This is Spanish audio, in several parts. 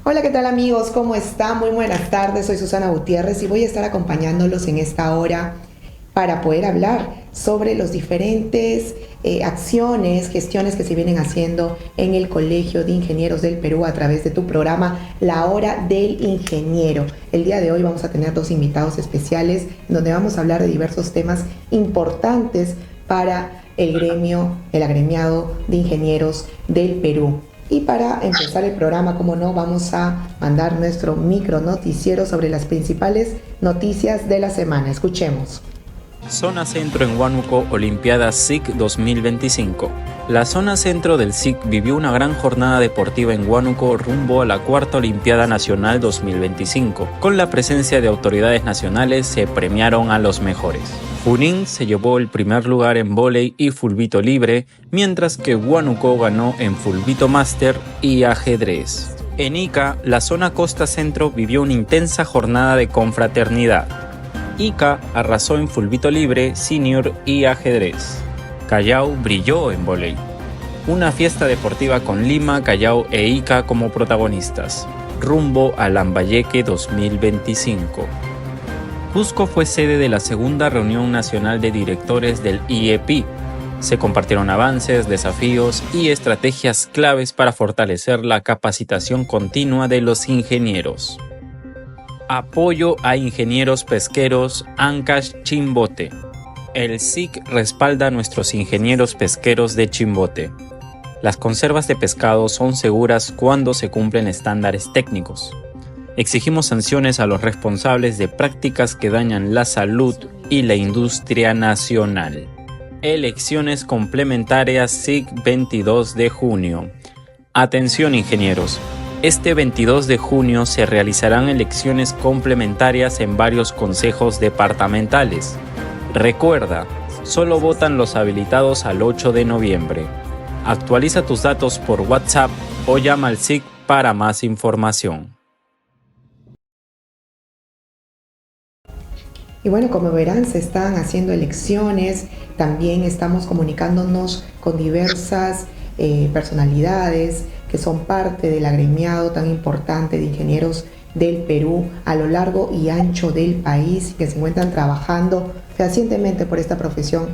Hola, ¿qué tal amigos? ¿Cómo están? Muy buenas tardes, soy Susana Gutiérrez y voy a estar acompañándolos en esta hora para poder hablar sobre los diferentes acciones, gestiones que se vienen haciendo en el Colegio de Ingenieros del Perú a través de tu programa La Hora del Ingeniero. El día de hoy vamos a tener dos invitados especiales en donde vamos a hablar de diversos temas importantes para el gremio, el agremiado de ingenieros del Perú. Y para empezar el programa, como no, vamos a mandar nuestro micro noticiero sobre las principales noticias de la semana. Escuchemos. Zona Centro en Huánuco, Olimpiada SIC 2025. La zona centro del SIC vivió una gran jornada deportiva en Huánuco rumbo a la cuarta Olimpiada Nacional 2025. Con la presencia de autoridades nacionales se premiaron a los mejores. Junín se llevó el primer lugar en vóley y fulbito libre, mientras que Huánuco ganó en fulbito máster y ajedrez. En Ica, la zona costa centro vivió una intensa jornada de confraternidad. Ica arrasó en fulbito libre, senior y ajedrez. Callao brilló en vóley. Una fiesta deportiva con Lima, Callao e Ica como protagonistas. Rumbo a Lambayeque 2025. Cusco fue sede de la segunda reunión nacional de directores del IEP. Se compartieron avances, desafíos y estrategias claves para fortalecer la capacitación continua de los ingenieros. Apoyo a ingenieros pesqueros Ancash Chimbote. El SIC respalda a nuestros ingenieros pesqueros de Chimbote. Las conservas de pescado son seguras cuando se cumplen estándares técnicos. Exigimos sanciones a los responsables de prácticas que dañan la salud y la industria nacional. Elecciones complementarias SIC 22 de junio. Atención ingenieros. Este 22 de junio se realizarán elecciones complementarias en varios consejos departamentales. Recuerda, solo votan los habilitados al 8 de noviembre. Actualiza tus datos por WhatsApp o llama al SIC para más información. Y bueno, como verán, se están haciendo elecciones, también estamos comunicándonos con diversas personalidades que son parte del agremiado tan importante de ingenieros del Perú a lo largo y ancho del país, que se encuentran trabajando fehacientemente por esta profesión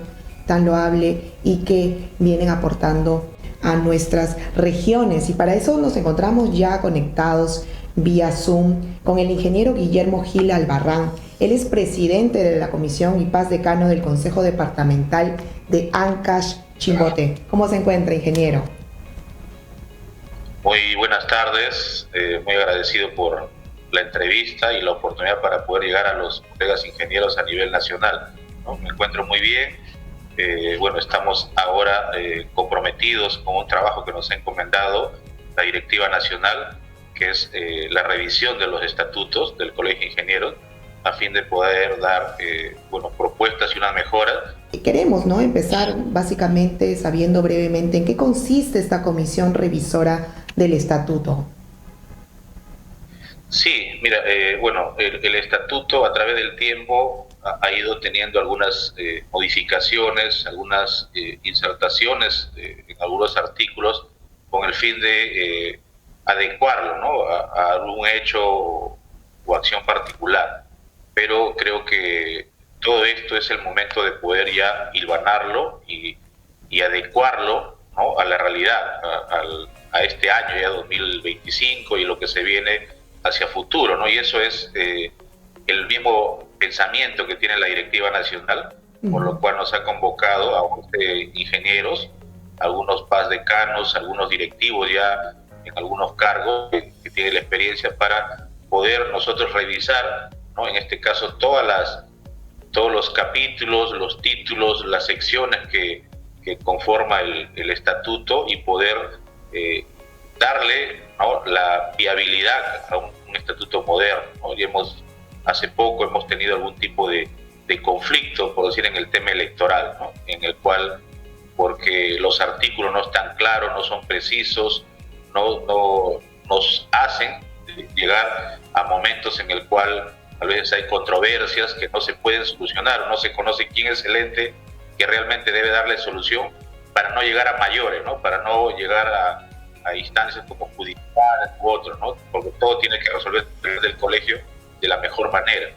tan loable y que vienen aportando a nuestras regiones. Y para eso nos encontramos ya conectados vía Zoom con el ingeniero Guillermo Gil Albarrán. Él es presidente de la Comisión y Paz Decano del Consejo Departamental de Ancash Chimbote. ¿Cómo se encuentra, ingeniero? Muy buenas tardes, muy agradecido por la entrevista y la oportunidad para poder llegar a los colegas ingenieros a nivel nacional, ¿no? Me encuentro muy bien, bueno, estamos ahora comprometidos con un trabajo que nos ha encomendado la Directiva Nacional, que es la revisión de los estatutos del Colegio de Ingenieros, a fin de poder dar propuestas y unas mejoras. Queremos, ¿no?, empezar básicamente sabiendo brevemente en qué consiste esta comisión revisora del estatuto. Sí, mira, el estatuto a través del tiempo ha ido teniendo algunas modificaciones, algunas insertaciones en algunos artículos con el fin de adecuarlo, ¿no?, a algún hecho o acción particular. Pero creo que todo esto es el momento de poder ya hilvanarlo y adecuarlo, ¿no?, a la realidad, a este año ya 2025 y lo que se viene hacia futuro, ¿no? Y eso es el mismo pensamiento que tiene la Directiva Nacional, por lo cual nos ha convocado a 11 ingenieros, algunos paz decanos, algunos directivos ya en algunos cargos que tienen la experiencia para poder nosotros revisar, ¿no?, en este caso todos los capítulos, los títulos, las secciones que conforma el estatuto y poder darle, ¿no?, la viabilidad a un estatuto moderno, ¿no? Y hace poco hemos tenido algún tipo de conflicto, por decir, en el tema electoral, ¿no?, en el cual, porque los artículos no están claros, no son precisos, no nos hacen llegar a momentos en el cual a veces hay controversias que no se pueden solucionar, no se conoce quién es el ente que realmente debe darle solución para no llegar a mayores, ¿no?, para no llegar a a instancias como judiciales u otros, ¿no? Porque todo tiene que resolver del colegio de la mejor manera.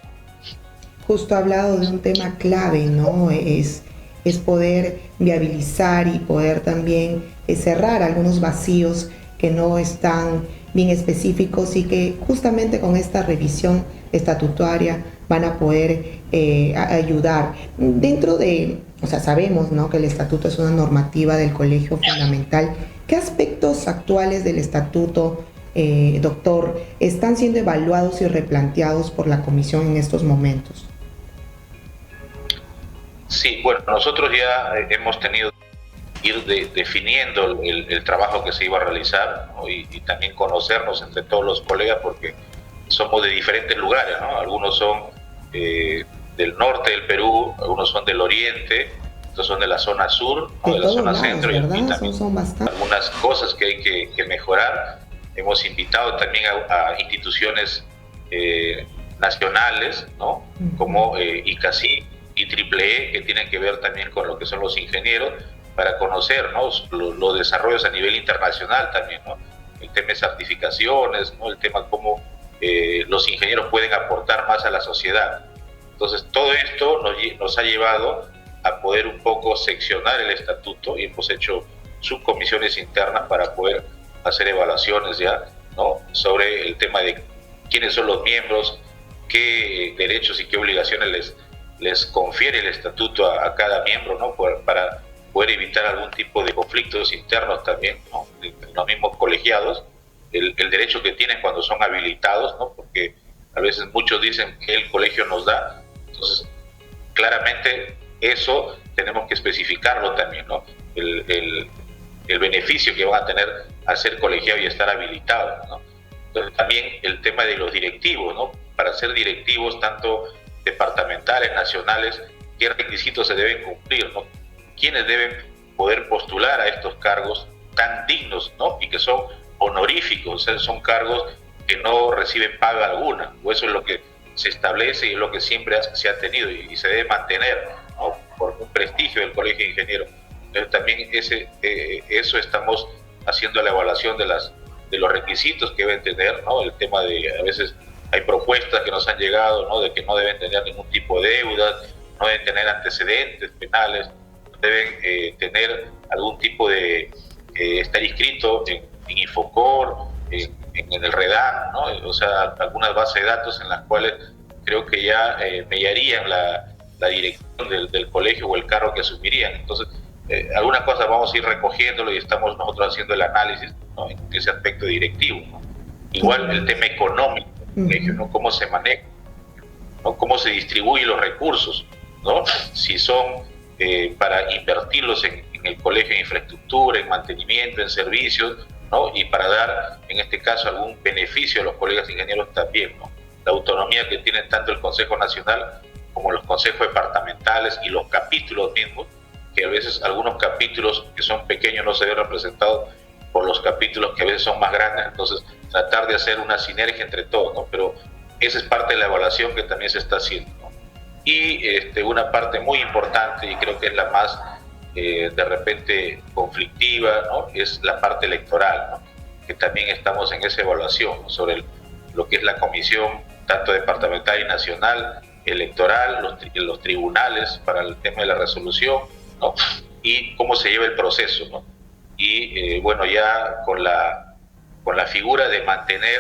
Justo ha hablado de un tema clave, ¿no? Es poder viabilizar y poder también cerrar algunos vacíos que no están bien específicos y que justamente con esta revisión estatutaria van a poder ayudar. Dentro de, o sea, sabemos, ¿no?, que el estatuto es una normativa del colegio fundamental. ¿Qué aspectos actuales del estatuto, doctor, están siendo evaluados y replanteados por la comisión en estos momentos? Sí, bueno, nosotros ya hemos tenido que ir definiendo el trabajo que se iba a realizar, ¿no? y también conocernos entre todos los colegas, porque somos de diferentes lugares, ¿no? Algunos son del norte del Perú, algunos son del oriente, otros son de la zona sur, ¿no?, de la zona centro, ¿verdad? y también son bastante. Algunas cosas que hay que mejorar. Hemos invitado también a instituciones nacionales, ¿no?, como ICACI y EEE, que tienen que ver también con lo que son los ingenieros, para conocer, ¿no?, los desarrollos a nivel internacional también, ¿no?, el tema de certificaciones, ¿no?, el tema cómo los ingenieros pueden aportar más a la sociedad. Entonces, todo esto nos ha llevado a poder un poco seccionar el estatuto, y hemos hecho subcomisiones internas para poder hacer evaluaciones ya, ¿no?, sobre el tema de quiénes son los miembros, qué derechos y qué obligaciones les confiere el estatuto a cada miembro, ¿no?, para poder evitar algún tipo de conflictos internos también, ¿no?, entre los mismos colegiados, el derecho que tienen cuando son habilitados, ¿no?, porque a veces muchos dicen que el colegio nos da. Entonces, claramente eso tenemos que especificarlo también, ¿no?, el beneficio que van a tener al ser colegiado y estar habilitado, ¿no? Entonces, también el tema de los directivos, ¿no?, para ser directivos tanto departamentales, nacionales, qué requisitos se deben cumplir, ¿no?, quiénes deben poder postular a estos cargos tan dignos, ¿no?, y que son honoríficos, o sea, son cargos que no reciben paga alguna, o eso es lo que se establece y es lo que siempre se ha tenido y se debe mantener, ¿no?, por un prestigio del Colegio de Ingenieros. Entonces, también eso estamos haciendo la evaluación de los requisitos que deben tener, ¿no?, el tema de, a veces hay propuestas que nos han llegado, ¿no?, de que no deben tener ningún tipo de deudas, no deben tener antecedentes penales, deben tener algún tipo de estar inscrito en Infocor, en el REDAM, ¿no?, o sea, algunas bases de datos en las cuales creo que ya mediarían la dirección del colegio o el cargo que asumirían. Entonces, algunas cosas vamos a ir recogiéndolo y estamos nosotros haciendo el análisis, ¿no?, en ese aspecto directivo, ¿no? Igual el tema económico del colegio, ¿no?, cómo se maneja, ¿no?, cómo se distribuyen los recursos, ¿no?, si son para invertirlos en el colegio, en infraestructura, en mantenimiento, en servicios, ¿no?, y para dar, en este caso, algún beneficio a los colegas ingenieros también, ¿no? La autonomía que tienen tanto el Consejo Nacional como los consejos departamentales y los capítulos mismos, que a veces algunos capítulos que son pequeños no se ven representados por los capítulos que a veces son más grandes. Entonces, tratar de hacer una sinergia entre todos, ¿no? Pero esa es parte de la evaluación que también se está haciendo, ¿no? Y una parte muy importante, y creo que es la más de repente conflictiva, ¿no?, es la parte electoral, ¿no?, que también estamos en esa evaluación, ¿no?, sobre lo que es la comisión tanto departamental y nacional, electoral, los tribunales para el tema de la resolución, ¿no?, y cómo se lleva el proceso, ¿no? Y bueno, ya con la figura de mantener,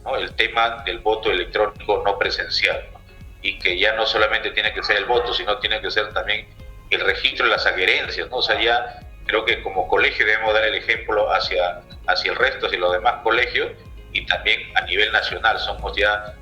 ¿no?, el tema del voto electrónico no presencial, ¿no?, y que ya no solamente tiene que ser el voto, sino tiene que ser también el registro de las adherencias, ¿no? O sea, ya creo que como colegio debemos dar el ejemplo hacia el resto, hacia los demás colegios, y también a nivel nacional somos ya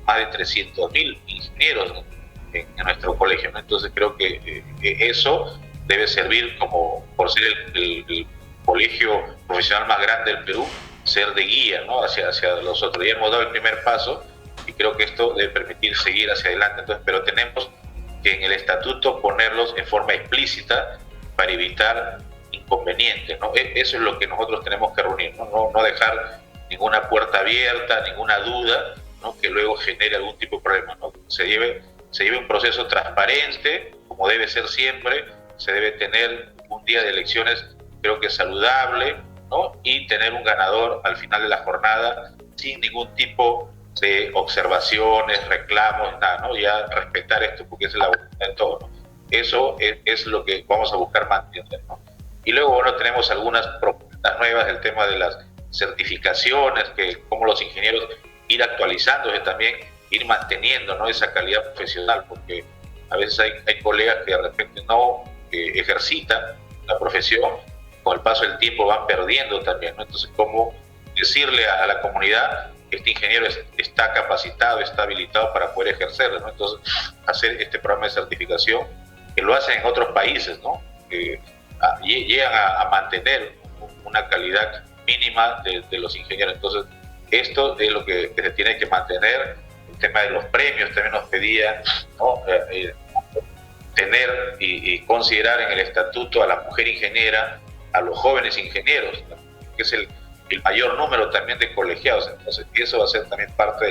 más de 300.000 ingenieros en nuestro colegio, ¿no? Entonces creo que eso debe servir como, por ser el colegio profesional más grande del Perú, ser de guía, ¿no?, hacia los otros. Ya hemos dado el primer paso y creo que esto debe permitir seguir hacia adelante. Entonces, pero tenemos que en el estatuto ponerlos en forma explícita para evitar inconvenientes, ¿no? Eso es lo que nosotros tenemos que reunir, ¿no? No dejar ninguna puerta abierta, ninguna duda, ¿no?, que luego genere algún tipo de problema, ¿no? Se lleve un proceso transparente, como debe ser siempre. Se debe tener un día de elecciones, creo que saludable, ¿no? Y tener un ganador al final de la jornada sin ningún tipo de observaciones, reclamos, nada, ¿no? Ya respetar esto porque es la voluntad de todos, ¿no? Eso es lo que vamos a buscar mantener, ¿no? Y luego, bueno, tenemos algunas propuestas nuevas del tema de las certificaciones, que como los ingenieros ir actualizándose también, ir manteniendo, ¿no?, esa calidad profesional, porque a veces hay colegas que de repente no ejercitan la profesión, con el paso del tiempo van perdiendo también, ¿no? Entonces, ¿cómo decirle a la comunidad que este ingeniero está capacitado, está habilitado para poder ejercerlo, ¿no? Entonces, hacer este programa de certificación, que lo hacen en otros países, ¿no? Llegan a mantener una calidad mínima de los ingenieros. Entonces, esto es lo que se tiene que mantener. El tema de los premios también nos pedía, ¿no?, tener y considerar en el estatuto a la mujer ingeniera, a los jóvenes ingenieros, ¿no?, que es el mayor número también de colegiados. Entonces, eso va a ser también parte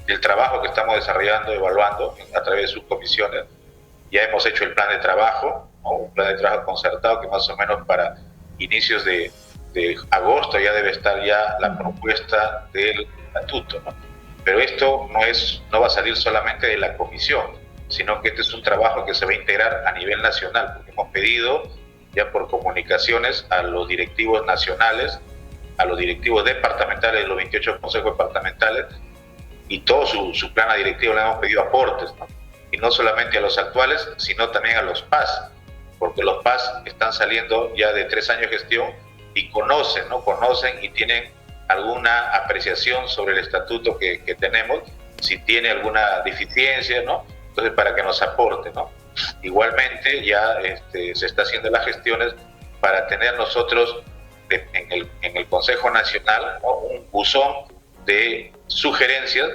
del trabajo que estamos desarrollando, evaluando a través de sus comisiones. Ya hemos hecho el plan de trabajo, ¿no?, un plan de trabajo concertado que más o menos para inicios de agosto ya debe estar ya la propuesta del estatuto, ¿no? Pero esto no va a salir solamente de la comisión, sino que este es un trabajo que se va a integrar a nivel nacional, porque hemos pedido ya por comunicaciones a los directivos nacionales, a los directivos departamentales de los 28 consejos departamentales, y todo su plana directiva le hemos pedido aportes, ¿no? Y no solamente a los actuales, sino también a los PAS, porque los PAS están saliendo ya de 3 años de gestión y conocen y tienen alguna apreciación sobre el estatuto que tenemos, si tiene alguna deficiencia, ¿no? Entonces, para que nos aporte, ¿no? Igualmente, ya se está haciendo las gestiones para tener nosotros en el Consejo Nacional, ¿no?, un buzón de sugerencias,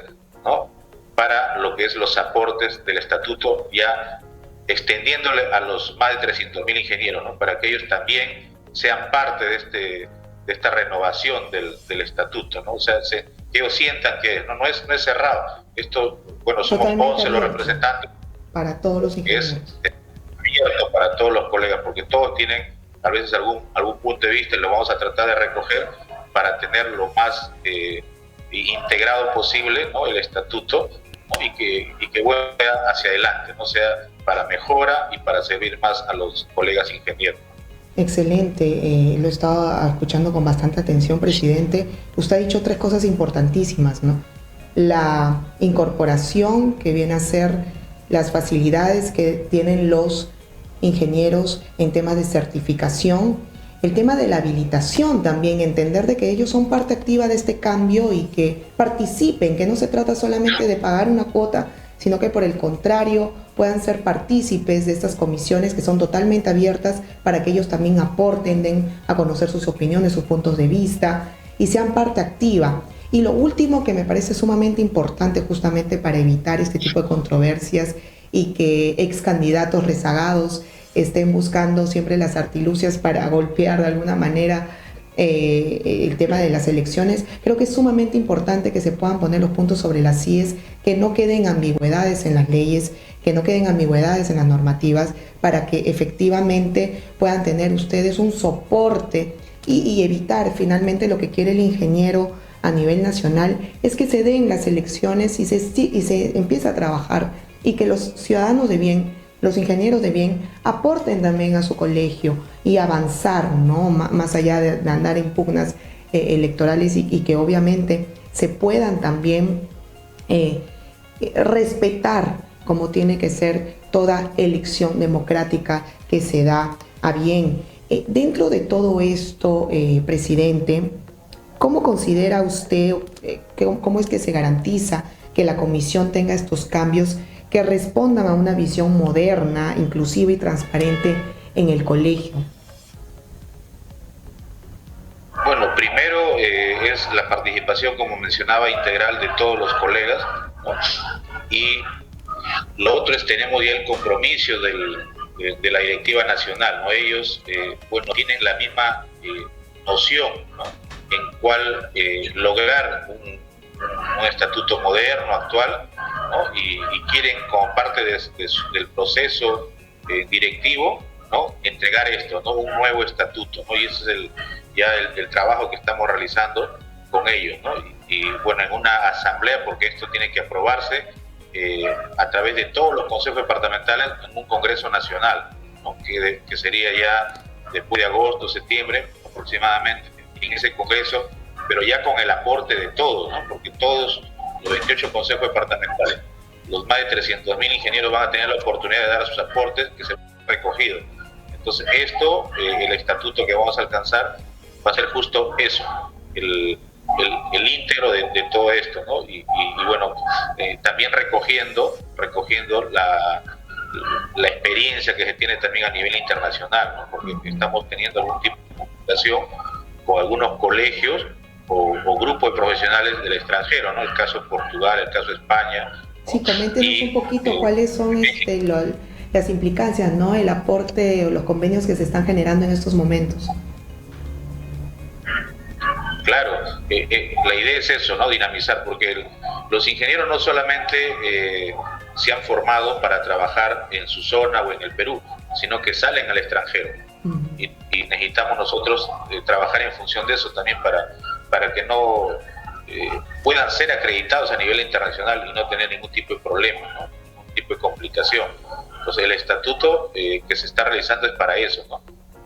¿no?, para lo que es los aportes del estatuto, ya extendiéndole a los más de 300.000 ingenieros, ¿no?, para que ellos también sean parte de esta renovación del estatuto, ¿no? O sea, que ellos sientan que no es cerrado. Esto, bueno, somos 11 los representantes. Para todos los ingenieros. Es abierto para todos los colegas, porque todos tienen a veces algún punto de vista, y lo vamos a tratar de recoger para tener lo más integrado posible, ¿no?, el estatuto, ¿no?, y que vuelva hacia adelante, no sea para mejora y para servir más a los colegas ingenieros. Excelente, lo estaba escuchando con bastante atención, presidente. Usted ha dicho 3 cosas importantísimas, ¿no? La incorporación, que viene a ser las facilidades que tienen los ingenieros en temas de certificación, el tema de la habilitación también, entender de que ellos son parte activa de este cambio y que participen, que no se trata solamente de pagar una cuota, sino que por el contrario puedan ser partícipes de estas comisiones que son totalmente abiertas para que ellos también aporten, den a conocer sus opiniones, sus puntos de vista y sean parte activa. Y lo último que me parece sumamente importante justamente para evitar este tipo de controversias y que ex candidatos rezagados estén buscando siempre las artilugias para golpear de alguna manera el tema de las elecciones, creo que es sumamente importante que se puedan poner los puntos sobre las IES, que no queden ambigüedades en las leyes, que no queden ambigüedades en las normativas, para que efectivamente puedan tener ustedes un soporte y evitar finalmente lo que quiere el ingeniero a nivel nacional, es que se den las elecciones y se empiece a trabajar, y que los ciudadanos de bien, los ingenieros de bien, aporten también a su colegio y avanzar, ¿no?, más allá de andar en pugnas electorales, y que obviamente se puedan también respetar como tiene que ser toda elección democrática que se da a bien. Dentro de todo esto, presidente, ¿cómo considera usted, cómo es que se garantiza que la comisión tenga estos cambios que respondan a una visión moderna, inclusiva y transparente en el colegio? Bueno, primero es la participación, como mencionaba, integral de todos los colegas, ¿no? Y lo otro es, tenemos ya el compromiso de la directiva nacional, ¿no? Ellos, tienen la misma noción, ¿no?, en cuál lograr un estatuto moderno, actual, ¿no? Y quieren, como parte del proceso directivo, ¿no?, entregar esto, ¿no?, un nuevo estatuto, ¿no? Y ese es ya el trabajo que estamos realizando con ellos, ¿no? Y bueno, en una asamblea, porque esto tiene que aprobarse a través de todos los consejos departamentales en un congreso nacional, ¿no? que sería ya después de agosto, septiembre aproximadamente, en ese congreso, pero ya con el aporte de todos, ¿no? Porque todos los 28 consejos departamentales, los más de 300.000 ingenieros van a tener la oportunidad de dar sus aportes que se han recogido. Entonces esto, el estatuto que vamos a alcanzar, va a ser justo eso, el íntegro de todo esto, ¿no? Y bueno, también recogiendo la experiencia que se tiene también a nivel internacional, ¿no? Porque estamos teniendo algún tipo de comunicación con algunos colegios o grupos de profesionales del extranjero, ¿no? El caso de Portugal, el caso de España. Sí, coméntenos un poquito cuáles son las implicancias, ¿no? El aporte o los convenios que se están generando en estos momentos. Claro, la idea es eso, ¿no? Dinamizar, porque los ingenieros no solamente se han formado para trabajar en su zona o en el Perú, sino que salen al extranjero. Y necesitamos nosotros trabajar en función de eso también para que no puedan ser acreditados a nivel internacional y no tener ningún tipo de problema, ¿no? Ningún tipo de complicación. Entonces el estatuto que se está realizando es para eso, ¿no?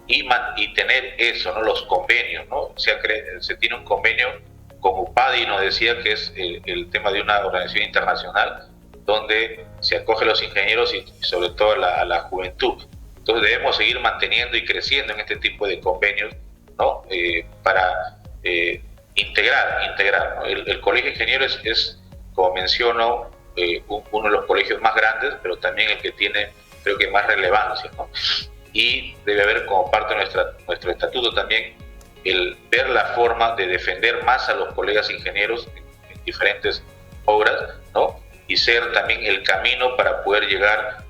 Y tener eso, ¿no? Los convenios, ¿no? Se tiene un convenio con UPADI, nos decía que es el tema de una organización internacional donde se acoge a los ingenieros y sobre todo a la juventud. Entonces debemos seguir manteniendo y creciendo en este tipo de convenios, ¿no? Para integrar, ¿no? El Colegio de Ingenieros es, como menciono, uno de los colegios más grandes, pero también el que tiene, creo que, más relevancia, ¿no? Y debe haber como parte de nuestro estatuto también el ver la forma de defender más a los colegas ingenieros en diferentes obras, ¿no? Y ser también el camino para poder llegar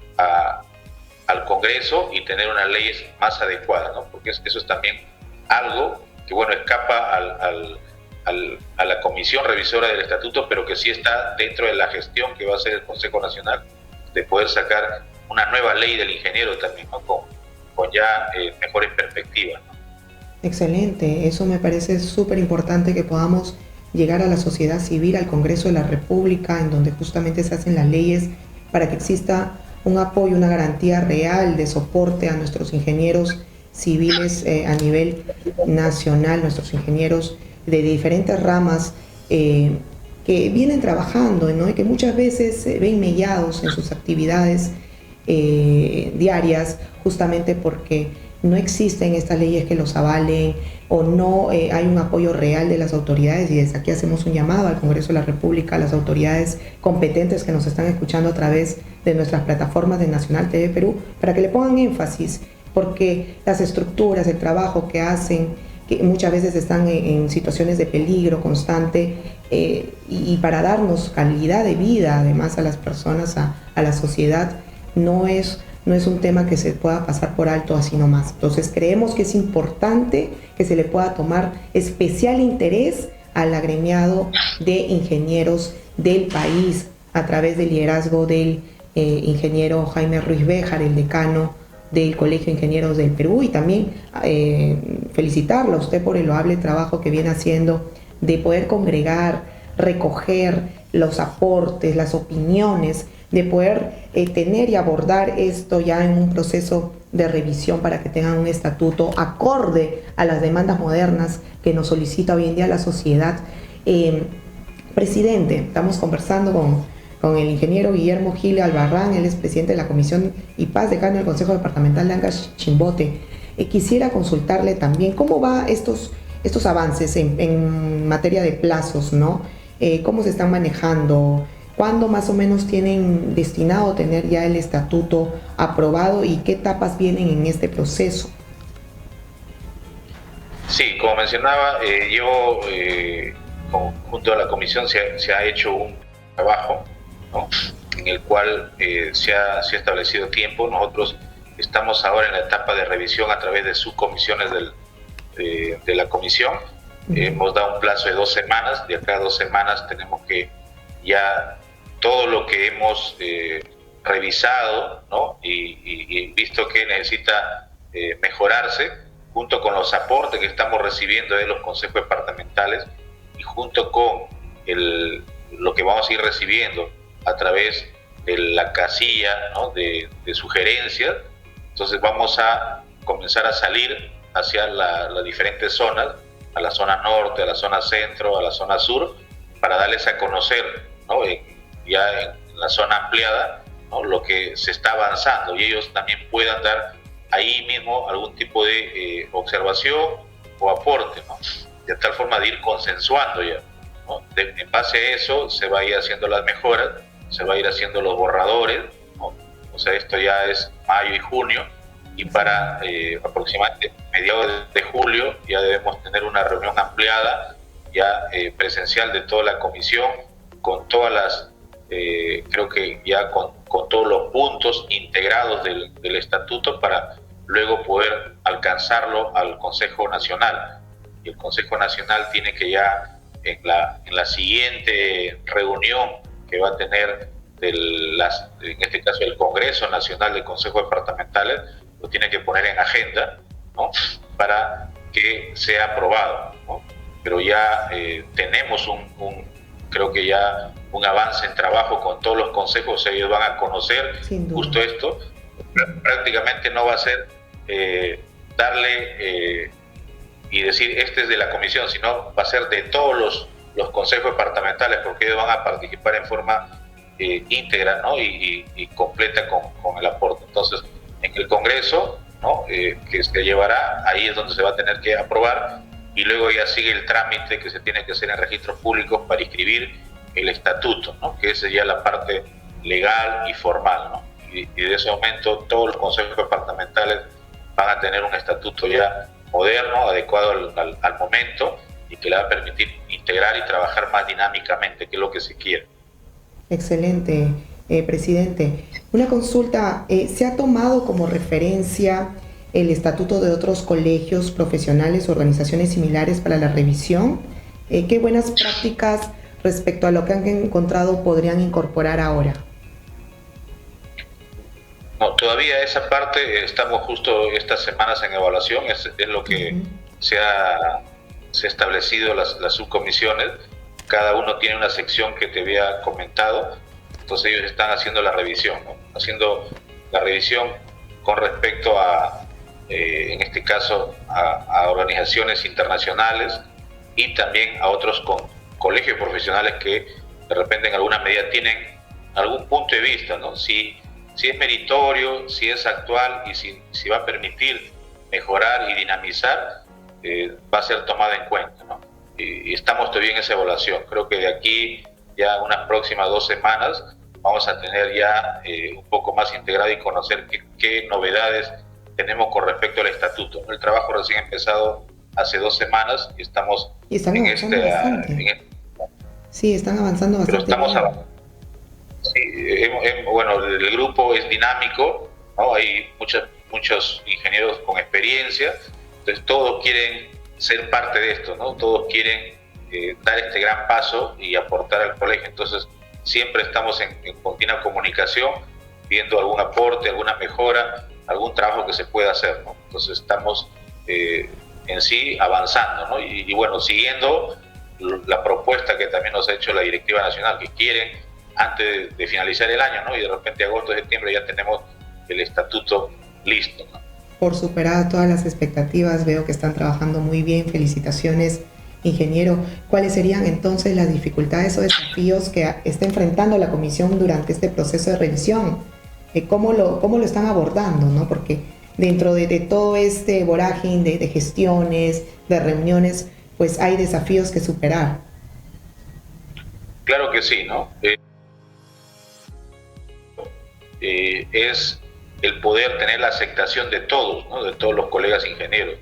al Congreso y tener unas leyes más adecuadas, ¿no? Porque eso es también algo que, bueno, escapa a la comisión revisora del estatuto, pero que sí está dentro de la gestión que va a hacer el Consejo Nacional, de poder sacar una nueva ley del ingeniero también, ¿no? Con ya mejores perspectivas, ¿no? Excelente, eso me parece súper importante, que podamos llegar a la sociedad civil, al Congreso de la República, en donde justamente se hacen las leyes para que exista un apoyo, una garantía real de soporte a nuestros ingenieros civiles a nivel nacional, nuestros ingenieros de diferentes ramas que vienen trabajando, ¿no? Y que muchas veces se ven mellados en sus actividades diarias, justamente porque no existen estas leyes que los avalen o no hay un apoyo real de las autoridades. Y desde aquí hacemos un llamado al Congreso de la República, a las autoridades competentes que nos están escuchando a través de nuestras plataformas de Nacional TV Perú, para que le pongan énfasis, porque las estructuras, el trabajo que hacen, que muchas veces están en situaciones de peligro constante, y para darnos calidad de vida además a las personas, a la sociedad, no es un tema que se pueda pasar por alto así nomás. Entonces creemos que es importante que se le pueda tomar especial interés al agremiado de ingenieros del país a través del liderazgo del ingeniero Jaime Ruiz Béjar, el decano del Colegio de Ingenieros del Perú, y también felicitarlo a usted por el loable trabajo que viene haciendo de poder congregar, recoger los aportes, las opiniones, de poder tener y abordar esto ya en un proceso de revisión para que tengan un estatuto acorde a las demandas modernas que nos solicita hoy en día la sociedad. Presidente, estamos conversando con el ingeniero Guillermo Gil Albarrán, él es presidente de la Comisión y Paz, decano del Consejo Departamental de Ancash Chimbote. Quisiera consultarle también cómo va estos avances en materia de plazos, ¿no? ¿Cómo se están manejando? ¿Cuándo más o menos tienen destinado tener ya el estatuto aprobado y qué etapas vienen en este proceso? Sí, como mencionaba, junto a la comisión se ha hecho un trabajo, ¿no? En el cual se ha establecido tiempo. Nosotros estamos ahora en la etapa de revisión a través de subcomisiones de la comisión. Hemos dado un plazo de 2 semanas. De acá a 2 semanas tenemos que ya todo lo que hemos revisado, ¿no? y visto que necesita mejorarse, junto con los aportes que estamos recibiendo de los consejos departamentales y junto con lo que vamos a ir recibiendo a través de la casilla, ¿no?, de sugerencias, entonces vamos a comenzar a salir hacia las diferentes zonas, a la zona norte, a la zona centro, a la zona sur, para darles a conocer, ¿no?, ya en la zona ampliada, ¿no?, lo que se está avanzando, y ellos también puedan dar ahí mismo algún tipo de observación o aporte, ¿no?, de tal forma de ir consensuando ya, ¿no? En base a eso se va a ir haciendo las mejoras, se va a ir haciendo los borradores, ¿no? O sea, esto ya es mayo y junio, y para aproximadamente mediados de julio ya debemos tener una reunión ampliada, ya presencial de toda la comisión, con todas las, creo que ya con todos los puntos integrados del estatuto, para luego poder alcanzarlo al Consejo Nacional. Y el Consejo Nacional tiene que ya en la siguiente reunión que va a tener en este caso el Congreso Nacional de Consejos Departamentales, lo tiene que poner en agenda, ¿no?, para que sea aprobado, ¿no? Pero ya tenemos creo que ya un avance en trabajo con todos los consejos, ellos van a conocer justo esto. Prácticamente no va a ser darle y decir este es de la comisión, sino va a ser de todos los consejos departamentales, porque ellos van a participar en forma íntegra, ¿no?, y completa con el aporte. Entonces, en el Congreso, ¿no?, que se llevará, ahí es donde se va a tener que aprobar, y luego ya sigue el trámite que se tiene que hacer en registros públicos para inscribir el estatuto, ¿no?, que esa es ya la parte legal y formal, ¿no? Y de ese momento todos los consejos departamentales van a tener un estatuto ya moderno, adecuado al momento, y que le va a permitir integrar y trabajar más dinámicamente, que es lo que se quiere. Excelente, presidente. Una consulta, ¿se ha tomado como referencia el estatuto de otros colegios profesionales o organizaciones similares para la revisión? ¿Qué buenas prácticas respecto a lo que han encontrado podrían incorporar ahora? No, todavía esa parte estamos justo estas semanas en evaluación, es lo que se ha establecido las subcomisiones. Cada uno tiene una sección que te había comentado, entonces ellos están haciendo la revisión, ¿no?, haciendo la revisión con respecto a, en este caso, a organizaciones internacionales y también a otros colegios profesionales que de repente en alguna medida tienen algún punto de vista, ¿no?, si es meritorio, si es actual y si va a permitir mejorar y dinamizar, va a ser tomada en cuenta, ¿no? Y estamos todavía en esa evaluación. Creo que de aquí ya unas próximas 2 semanas vamos a tener ya un poco más integrado y conocer qué novedades tenemos con respecto al estatuto. El trabajo recién empezado hace 2 semanas y estamos en Sí, están avanzando bastante. Pero estamos avanzando. Sí, bueno, el grupo es dinámico, ¿no? Hay muchos ingenieros con experiencia, entonces todos quieren ser parte de esto, ¿no? Todos quieren dar este gran paso y aportar al colegio. Entonces siempre estamos en continua comunicación, viendo algún aporte, alguna mejora, algún trabajo que se pueda hacer, ¿no? Entonces estamos en sí avanzando, ¿no? Y bueno, siguiendo la propuesta que también nos ha hecho la Directiva Nacional, que quieren antes de finalizar el año, ¿no?, y de repente agosto, septiembre ya tenemos el estatuto listo, ¿no? Por superar todas las expectativas, veo que están trabajando muy bien. Felicitaciones, ingeniero. ¿Cuáles serían entonces las dificultades o desafíos que está enfrentando la comisión durante este proceso de revisión? ¿Cómo lo están abordando, ¿no? Porque dentro de todo este vorágine de gestiones, de reuniones, pues hay desafíos que superar. Claro que sí, ¿no? Es el poder tener la aceptación de todos, ¿no?, de todos los colegas ingenieros.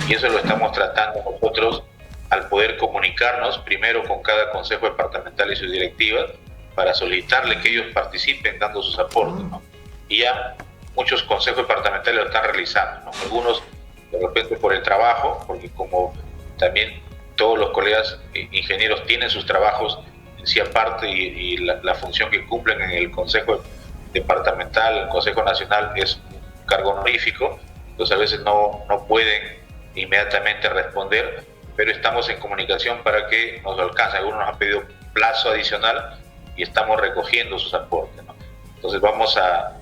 Y eso lo estamos tratando nosotros al poder comunicarnos primero con cada consejo departamental y sus directivas para solicitarle que ellos participen dando sus aportes, ¿no? Y ya muchos consejos departamentales lo están realizando, ¿no? Algunos de repente por el trabajo, porque como también todos los colegas ingenieros tienen sus trabajos en sí aparte y la función que cumplen en el consejo departamental, el Consejo Nacional es un cargo honorífico, entonces a veces no pueden inmediatamente responder, pero estamos en comunicación para que nos alcance. Algunos nos han pedido plazo adicional y estamos recogiendo sus aportes, ¿no? Entonces vamos a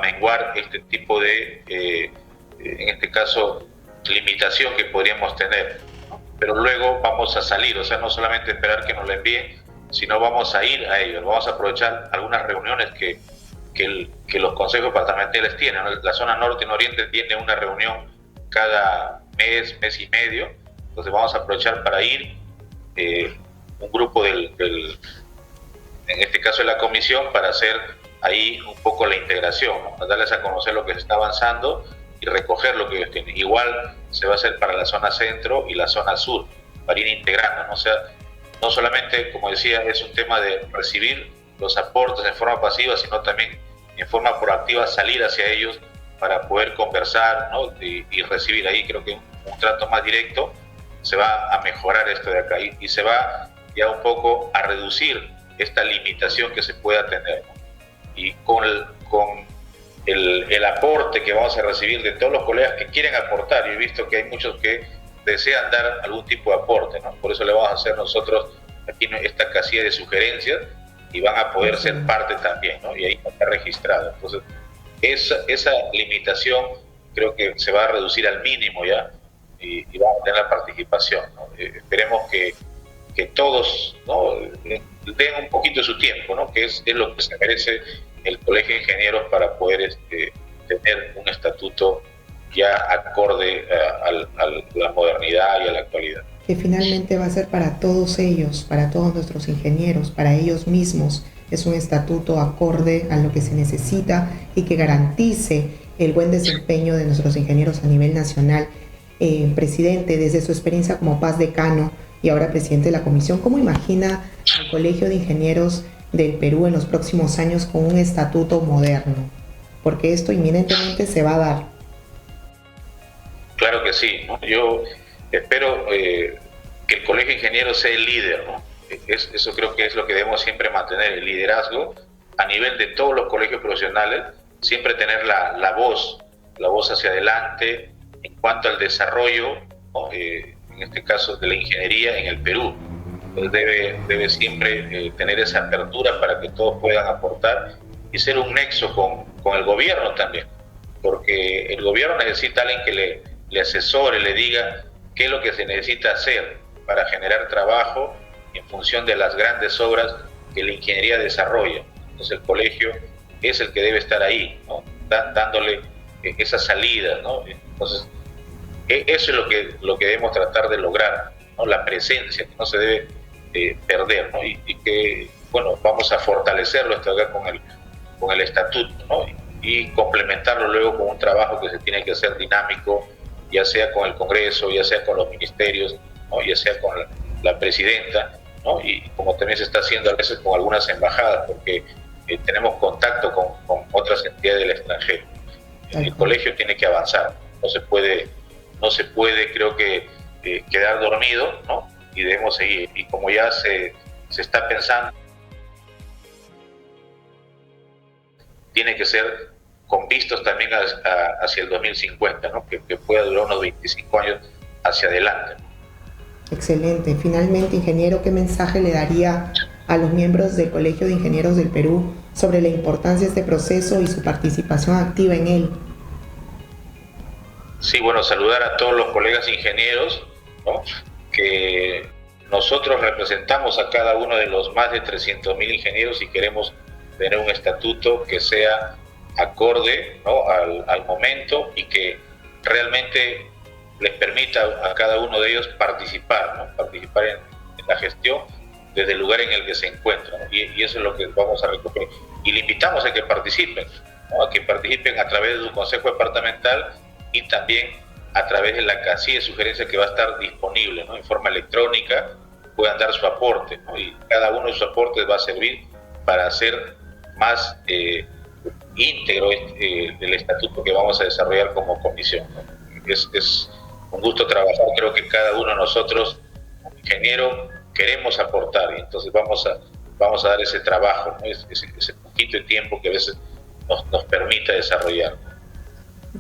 menguar este tipo de, en este caso, limitación que podríamos tener, ¿no? Pero luego vamos a salir, o sea, no solamente esperar que nos lo envíen, sino vamos a ir a ellos, vamos a aprovechar algunas reuniones que los consejos departamentales tienen, ¿no? La zona norte y nororiente tiene una reunión cada mes y medio, entonces vamos a aprovechar para ir, un grupo en este caso de la comisión, para hacer ahí un poco la integración, ¿no? Darles a conocer lo que se está avanzando y recoger lo que ellos tienen. Igual se va a hacer para la zona centro y la zona sur, para ir integrando, ¿no? O sea, no solamente, como decía, es un tema de recibir los aportes en forma pasiva, sino también en forma proactiva salir hacia ellos para poder conversar, ¿no? y recibir. Ahí creo que un trato más directo se va a mejorar esto de acá y se va ya un poco a reducir esta limitación que se pueda tener, ¿no? Y con el aporte que vamos a recibir de todos los colegas que quieren aportar, yo he visto que hay muchos que desean dar algún tipo de aporte, ¿no? Por eso le vamos a hacer nosotros aquí esta casilla de sugerencias y van a poder ser parte también, ¿no? Y ahí está registrado. Entonces, esa limitación creo que se va a reducir al mínimo ya y vamos a tener la participación, ¿no? Esperemos que todos, ¿no?, den un poquito de su tiempo, ¿no?, que es lo que se merece el Colegio de Ingenieros para poder tener un estatuto ya acorde a la modernidad y a la actualidad. Que finalmente va a ser para todos ellos, para todos nuestros ingenieros, para ellos mismos. Es un estatuto acorde a lo que se necesita y que garantice el buen desempeño de nuestros ingenieros a nivel nacional. Presidente, desde su experiencia como Paz Decano y ahora presidente de la comisión, ¿cómo imagina el Colegio de Ingenieros del Perú en los próximos años con un estatuto moderno? Porque esto inminentemente se va a dar. Claro que sí, ¿no? Yo espero que el Colegio de Ingenieros sea el líder, ¿no? Eso creo que es lo que debemos siempre mantener, el liderazgo a nivel de todos los colegios profesionales, siempre tener la voz hacia adelante en cuanto al desarrollo, ¿no?, en este caso de la ingeniería en el Perú. Entonces debe siempre tener esa apertura para que todos puedan aportar y ser un nexo con el gobierno también, porque el gobierno necesita a alguien que le asesore, le diga qué es lo que se necesita hacer para generar trabajo en función de las grandes obras que la ingeniería desarrolla. Entonces el colegio es el que debe estar ahí, ¿no?, dándole esa salida, ¿no? Entonces eso es lo que debemos tratar de lograr, ¿no?, la presencia, que no se debe perder, ¿no? Y que, bueno, vamos a fortalecerlo esto acá con el estatuto, ¿no? Y complementarlo luego con un trabajo que se tiene que hacer dinámico, ya sea con el Congreso, ya sea con los ministerios, ¿no?, ya sea con la presidenta, ¿no?, y como también se está haciendo a veces con algunas embajadas, porque tenemos contacto con otras entidades del extranjero. El colegio tiene que avanzar, no se puede creo que quedar dormido, ¿no?, y debemos seguir. Y como ya se está pensando, tiene que ser con vistos también hacia el 2050, ¿no?, que pueda durar unos 25 años hacia adelante. Excelente. Finalmente, ingeniero, ¿qué mensaje le daría a los miembros del Colegio de Ingenieros del Perú sobre la importancia de este proceso y su participación activa en él? Sí, bueno, saludar a todos los colegas ingenieros, ¿no?, que nosotros representamos a cada uno de los más de 300.000 ingenieros y queremos tener un estatuto que sea acorde, ¿no?, al momento y que realmente les permita a cada uno de ellos participar, ¿no?, participar en la gestión desde el lugar en el que se encuentran, ¿no? Y eso es lo que vamos a recoger. Y le invitamos a que participen, ¿no?, a que participen a través de su consejo departamental y también a través de la casilla de sugerencias que va a estar disponible, ¿no?, en forma electrónica, puedan dar su aporte, ¿no?, y cada uno de sus aportes va a servir para hacer más íntegro el estatuto que vamos a desarrollar como comisión, ¿no? Es un gusto trabajar, creo que cada uno de nosotros, como ingeniero, queremos aportar y entonces vamos a dar ese trabajo, ¿no?, ese poquito de tiempo que a veces nos permita desarrollar.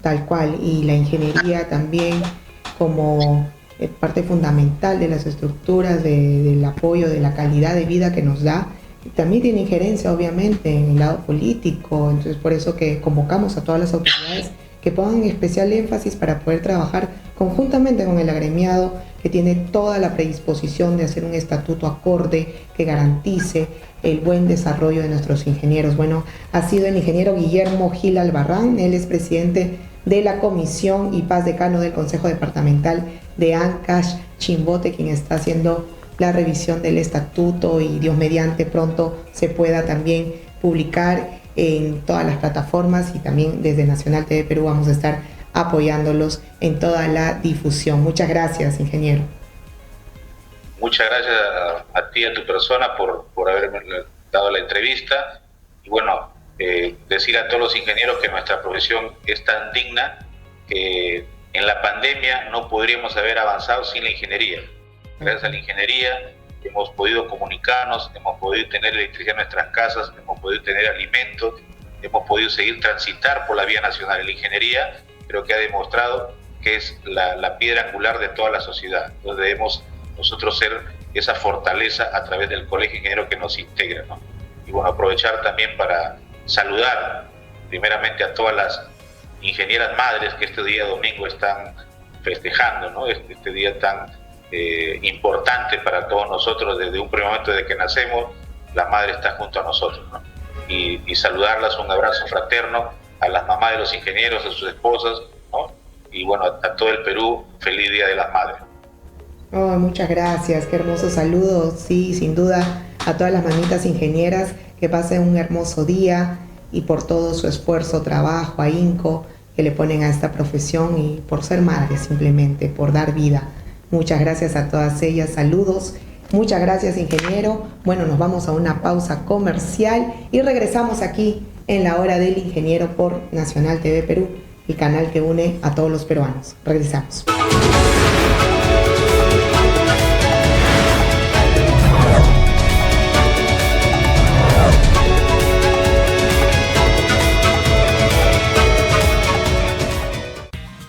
Tal cual, y la ingeniería también como parte fundamental de las estructuras del apoyo, de la calidad de vida que nos da, también tiene injerencia obviamente en el lado político. Entonces por eso que convocamos a todas las autoridades que pongan especial énfasis para poder trabajar conjuntamente con el agremiado, que tiene toda la predisposición de hacer un estatuto acorde que garantice el buen desarrollo de nuestros ingenieros. Bueno, ha sido el ingeniero Guillermo Gil Albarrán, él es presidente de la Comisión y Paz Decano del Consejo Departamental de Ancash, Chimbote, quien está haciendo la revisión del estatuto, y Dios mediante pronto se pueda también publicar en todas las plataformas, y también desde Nacional TV Perú vamos a estar apoyándolos en toda la difusión. Muchas gracias, ingeniero. Muchas gracias a ti y a tu persona por haberme dado la entrevista. Y bueno, decir a todos los ingenieros que nuestra profesión es tan digna que en la pandemia no podríamos haber avanzado sin la ingeniería. Gracias a la ingeniería hemos podido comunicarnos, hemos podido tener electricidad en nuestras casas, hemos podido tener alimentos, hemos podido seguir transitar por la vía nacional. La ingeniería creo que ha demostrado que es la piedra angular de toda la sociedad. Entonces debemos nosotros ser esa fortaleza a través del colegio ingeniero que nos integra, ¿no? Y bueno, aprovechar también para saludar primeramente a todas las ingenieras madres que este día domingo están festejando, ¿no? Este día tan importante para todos nosotros. Desde un primer momento de que nacemos, la madre está junto a nosotros, ¿no? Y saludarlas, un abrazo fraterno a las mamás de los ingenieros, a sus esposas, ¿no? Y bueno, a todo el Perú, feliz Día de las Madres. Oh, muchas gracias, qué hermosos saludos. Sí, sin duda, a todas las mamitas ingenieras, que pasen un hermoso día, y por todo su esfuerzo, trabajo, ahínco que le ponen a esta profesión, y por ser madres simplemente, por dar vida. Muchas gracias a todas ellas, saludos. Muchas gracias, ingeniero. Bueno, nos vamos a una pausa comercial y regresamos aquí en La Hora del Ingeniero por Nacional TV Perú, el canal que une a todos los peruanos. Regresamos.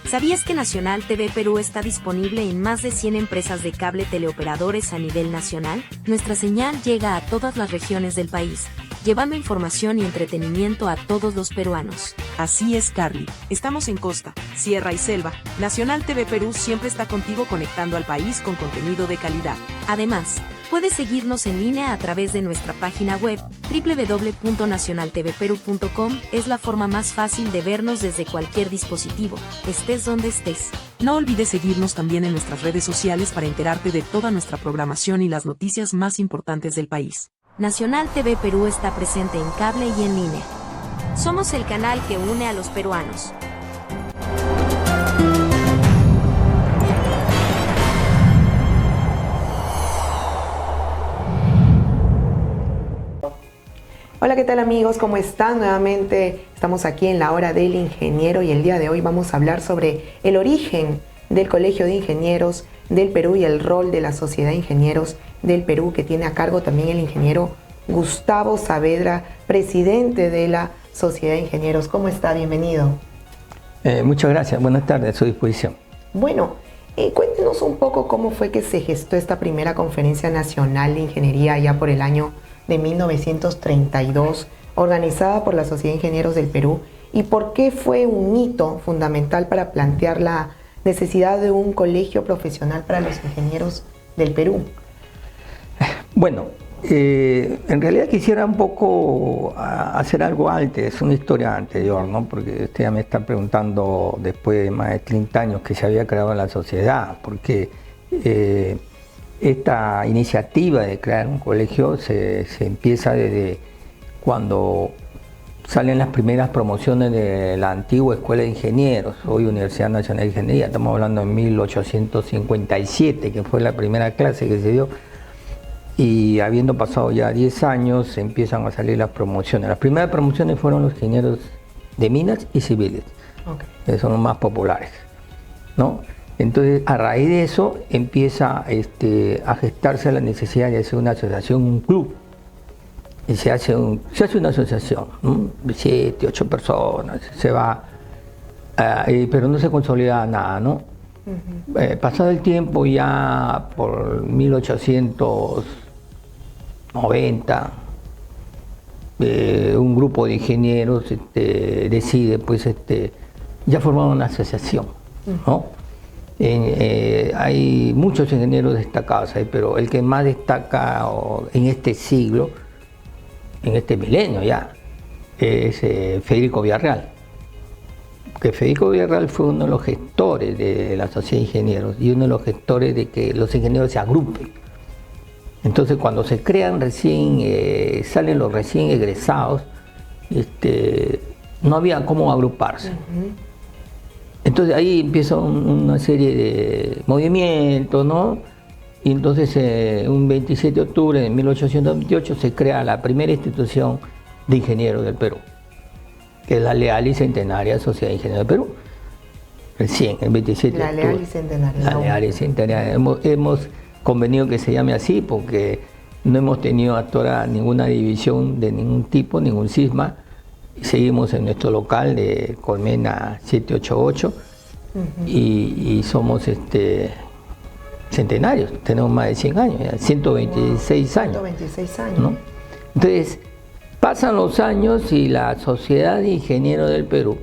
¿Sabías que Nacional TV Perú está disponible en más de 100 empresas de cable teleoperadores a nivel nacional? Nuestra señal llega a todas las regiones del país, llevando información y entretenimiento a todos los peruanos. Así es, Carly. Estamos en costa, sierra y selva. Nacional TV Perú siempre está contigo, conectando al país con contenido de calidad. Además, puedes seguirnos en línea a través de nuestra página web www.nacionaltvperu.com. Es la forma más fácil de vernos desde cualquier dispositivo, estés donde estés. No olvides seguirnos también en nuestras redes sociales para enterarte de toda nuestra programación y las noticias más importantes del país. Nacional TV Perú está presente en cable y en línea. Somos el canal que une a los peruanos. Hola, ¿qué tal amigos? ¿Cómo están? Nuevamente estamos aquí en La Hora del Ingeniero, y el día de hoy vamos a hablar sobre el origen del Colegio de Ingenieros del Perú y el rol de la Sociedad de Ingenieros del Perú, que tiene a cargo también el ingeniero Gustavo Saavedra, presidente de la Sociedad de Ingenieros. ¿Cómo está? Bienvenido. Muchas gracias. Buenas tardes, a su disposición. Bueno, cuéntenos un poco cómo fue que se gestó esta primera Conferencia Nacional de Ingeniería ya por el año de 1932, organizada por la Sociedad de Ingenieros del Perú, y por qué fue un hito fundamental para plantear la necesidad de un colegio profesional para los ingenieros del Perú. Bueno, en realidad quisiera un poco hacer algo antes, una historia anterior, ¿no? Porque usted ya me está preguntando después de más de 30 años que se había creado la sociedad, porque esta iniciativa de crear un colegio se empieza desde cuando salen las primeras promociones de la antigua Escuela de Ingenieros, hoy Universidad Nacional de Ingeniería. Estamos hablando de 1857, que fue la primera clase que se dio, y habiendo pasado ya 10 años empiezan a salir las promociones. Las primeras promociones fueron los ingenieros de minas y civiles, que son los más populares, ¿no? Entonces, a raíz de eso empieza a gestarse la necesidad de hacer una asociación, un club. Y se hace una asociación, ¿no? De 7, 8 personas, se va pero no se consolidaba nada, ¿no? Pasado el tiempo, ya por 1890, un grupo de ingenieros decide, pues, ya formar una asociación, ¿no? Hay muchos ingenieros destacados ahí, pero el que más destaca en este siglo, en este milenio ya, es Federico Villarreal. Que Federico Villarreal fue uno de los gestores de la Sociedad de Ingenieros y uno de los gestores de que los ingenieros se agrupen. Entonces, cuando se crean salen los recién egresados, no había cómo agruparse. Entonces ahí empieza una serie de movimientos, ¿no? Y entonces un 27 de octubre de 1828 se crea la primera institución de ingenieros del Perú, que es la Leal y Centenaria Sociedad de Ingenieros del Perú. Recién, el 27 de octubre. La Leal y Centenaria. La Leal y Centenaria. Hemos convenido que se llame así porque no hemos tenido hasta ahora ninguna división de ningún tipo, ningún cisma. Seguimos en nuestro local de Colmena 788 y somos centenarios, tenemos más de 100 años, 126 años. 126 años. ¿No? Entonces, pasan los años y la Sociedad de Ingenieros del Perú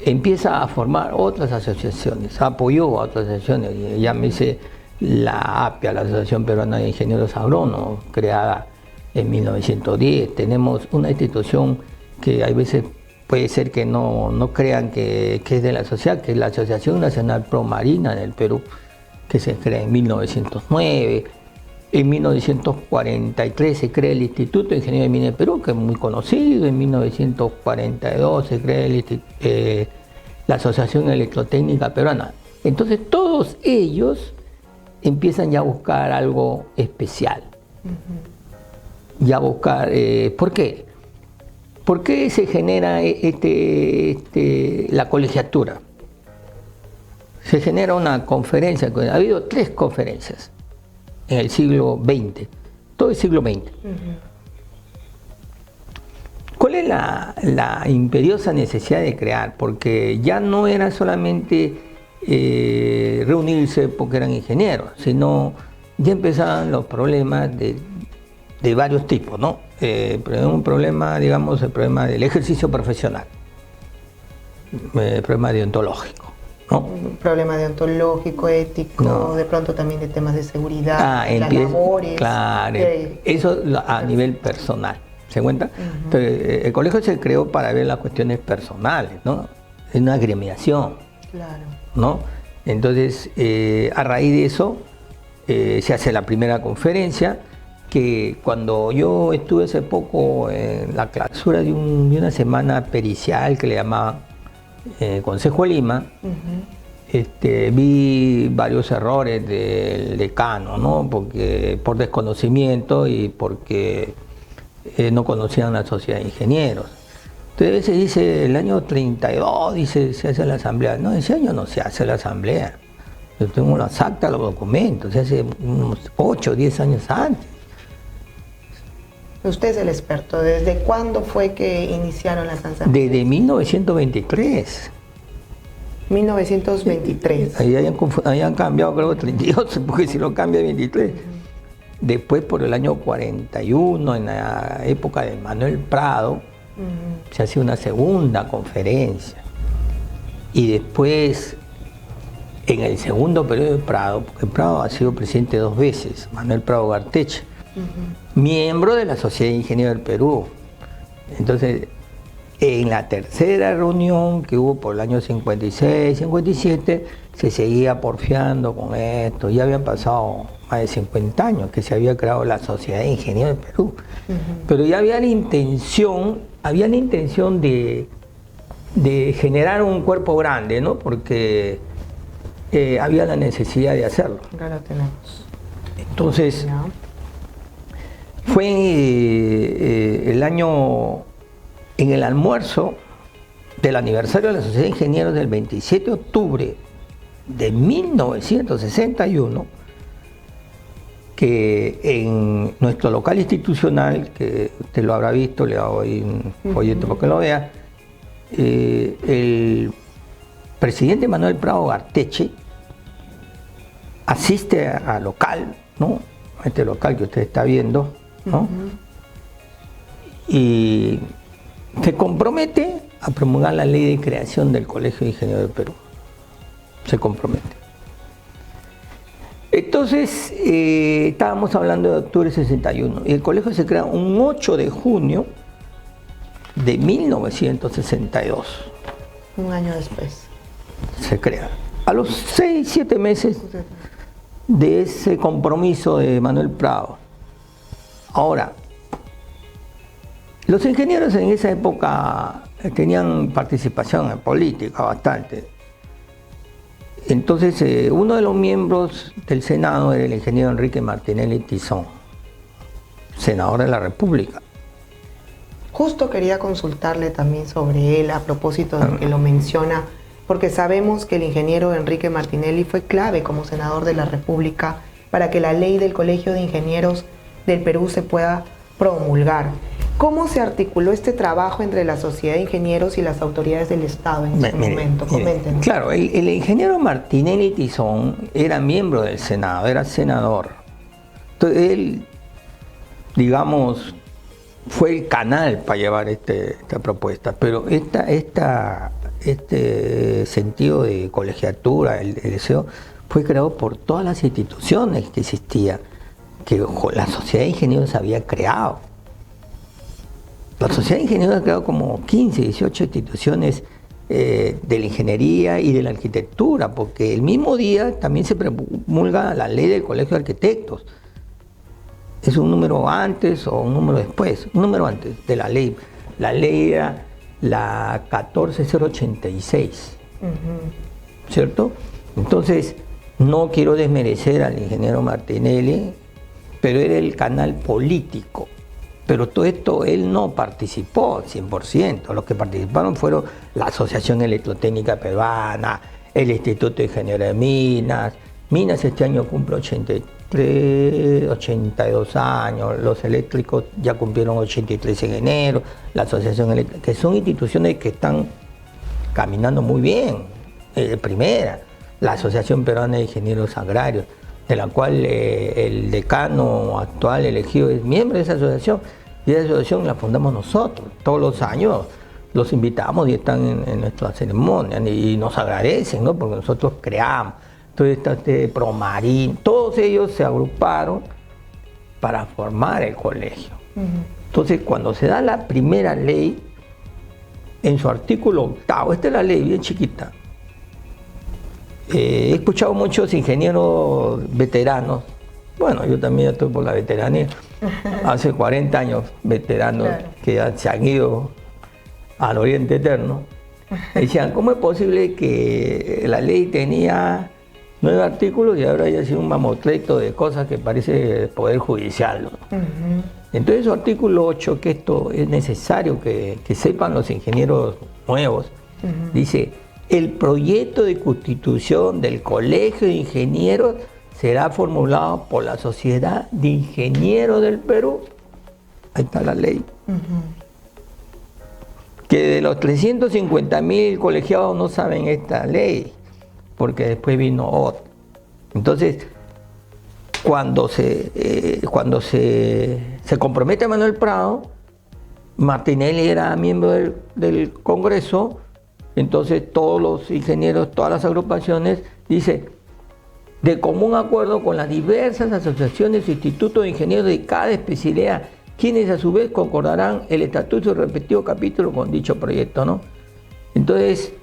empieza a formar otras asociaciones, apoyó a otras asociaciones, llámese la APIA, la Asociación Peruana de Ingenieros Agrónomos, creada en 1910. Tenemos una institución que a veces puede ser que no crean que es de la sociedad, que es la Asociación Nacional Pro Marina del Perú, que se crea en 1909. En 1943 se crea el Instituto de Ingeniería de Minas del Perú, que es muy conocido. En 1942 se crea la Asociación Electrotécnica Peruana. Entonces todos ellos empiezan ya a buscar algo especial. Ya a buscar, ¿por qué? ¿Por qué se genera la colegiatura? Se genera una conferencia, ha habido 3 conferencias en el siglo XX, todo el siglo XX. ¿Cuál es la imperiosa necesidad de crear? Porque ya no era solamente reunirse porque eran ingenieros, sino ya empezaban los problemas de varios tipos, ¿no? Un problema, digamos, el problema del ejercicio profesional, el problema deontológico, ¿no? Un problema deontológico, ético, no. De pronto también de temas de seguridad, las labores. Claro, eso a nivel personal, ¿se cuenta? Entonces, el colegio se creó para ver las cuestiones personales, ¿no? Es una agremiación, claro, ¿no? Entonces, a raíz de eso, se hace la primera conferencia, que cuando yo estuve hace poco en la clausura de una semana pericial que le llamaban Consejo de Lima, vi varios errores del decano, ¿no? Porque por desconocimiento y porque no conocían la Sociedad de Ingenieros. Entonces se dice, el año 32, dice, se hace la asamblea. No, ese año no se hace la asamblea. Yo tengo las actas, los documentos, se hace unos 8 o 10 años antes. Usted es el experto. ¿Desde cuándo fue que iniciaron las asambleas? Desde 1923. 1923. Ahí hayan cambiado, creo, 32, porque si lo cambia 23. Después, por el año 41, en la época de Manuel Prado, se hace una segunda conferencia. Y después, en el segundo periodo de Prado, porque Prado ha sido presidente 2 veces, Manuel Prado Garteche, miembro de la Sociedad de Ingenieros del Perú. Entonces, en la tercera reunión que hubo por el año 56, 57, se seguía porfiando con esto. Ya habían pasado más de 50 años que se había creado la Sociedad de Ingenieros del Perú. Pero ya había la intención de generar un cuerpo grande, ¿no? Porque había la necesidad de hacerlo. Acá lo tenemos. Entonces, Ya. fue el año, en el almuerzo del aniversario de la Sociedad de Ingenieros del 27 de octubre de 1961, que en nuestro local institucional, que usted lo habrá visto, le doy un folleto para que lo vea, el presidente Manuel Prado Garteche asiste a local, ¿no? A este local que usted está viendo, ¿no? Y se compromete a promulgar la ley de creación del Colegio de Ingenieros del Perú. Se compromete. Entonces, estábamos hablando de octubre de 61 y el colegio se crea un 8 de junio de 1962. Un año después. Se crea. A los 6, 7 meses de ese compromiso de Manuel Prado. Ahora, los ingenieros en esa época tenían participación en política bastante. Entonces, uno de los miembros del Senado era el ingeniero Enrique Martinelli Tizón, senador de la República. Justo quería consultarle también sobre él a propósito de que lo menciona, porque sabemos que el ingeniero Enrique Martinelli fue clave como senador de la República para que la ley del Colegio de Ingenieros del Perú se pueda promulgar. ¿Cómo se articuló este trabajo entre la sociedad de ingenieros y las autoridades del Estado en ese momento? Coméntenos. Claro, el ingeniero Martinelli Tizón era miembro del Senado, era senador. Entonces él, digamos, fue el canal para llevar esta propuesta, pero este sentido de colegiatura, el deseo, fue creado por todas las instituciones que existían, que la sociedad de ingenieros había creado. La sociedad de ingenieros ha creado como 15, 18 instituciones de la ingeniería y de la arquitectura, porque el mismo día también se promulga la ley del Colegio de Arquitectos. Es un número antes o un número después, un número antes de la ley. La ley era la 14086, ¿cierto? Entonces, no quiero desmerecer al ingeniero Martinelli, pero era el canal político. Pero todo esto él no participó 100%. Los que participaron fueron la Asociación Electrotécnica Peruana, el Instituto de Ingeniería de Minas. Minas este año cumple 82 años, los eléctricos ya cumplieron 83 en enero, la Asociación Eléctrica, que son instituciones que están caminando muy bien. Primera, la Asociación Peruana de Ingenieros Agrarios, de la cual el decano actual elegido es miembro de esa asociación, y esa asociación la fundamos nosotros. Todos los años los invitamos y están en nuestra ceremonia y nos agradecen, ¿no? Porque nosotros creamos. Entonces está Promarín, todos ellos se agruparon para formar el colegio. Entonces cuando se da la primera ley, en su artículo 8, esta es la ley bien chiquita, he escuchado muchos ingenieros veteranos, bueno, yo también estoy por la veteranía, hace 40 años veteranos, claro, que ya se han ido al Oriente Eterno, decían, ¿cómo es posible que la ley tenía 9 artículos y ahora haya sido un mamotreto de cosas que parece el Poder Judicial, ¿no? Entonces su artículo 8, que esto es necesario que sepan los ingenieros nuevos, dice: el proyecto de constitución del Colegio de Ingenieros será formulado por la Sociedad de Ingenieros del Perú. Ahí está la ley. Que de los 350.000 colegiados no saben esta ley, porque después vino otro. Entonces, cuando se compromete Manuel Prado, Martinelli era miembro del Congreso. Entonces todos los ingenieros, todas las agrupaciones, dice, de común acuerdo con las diversas asociaciones e institutos de ingenieros de cada especialidad, quienes a su vez concordarán el estatuto y el respectivo capítulo con dicho proyecto, ¿no? Entonces...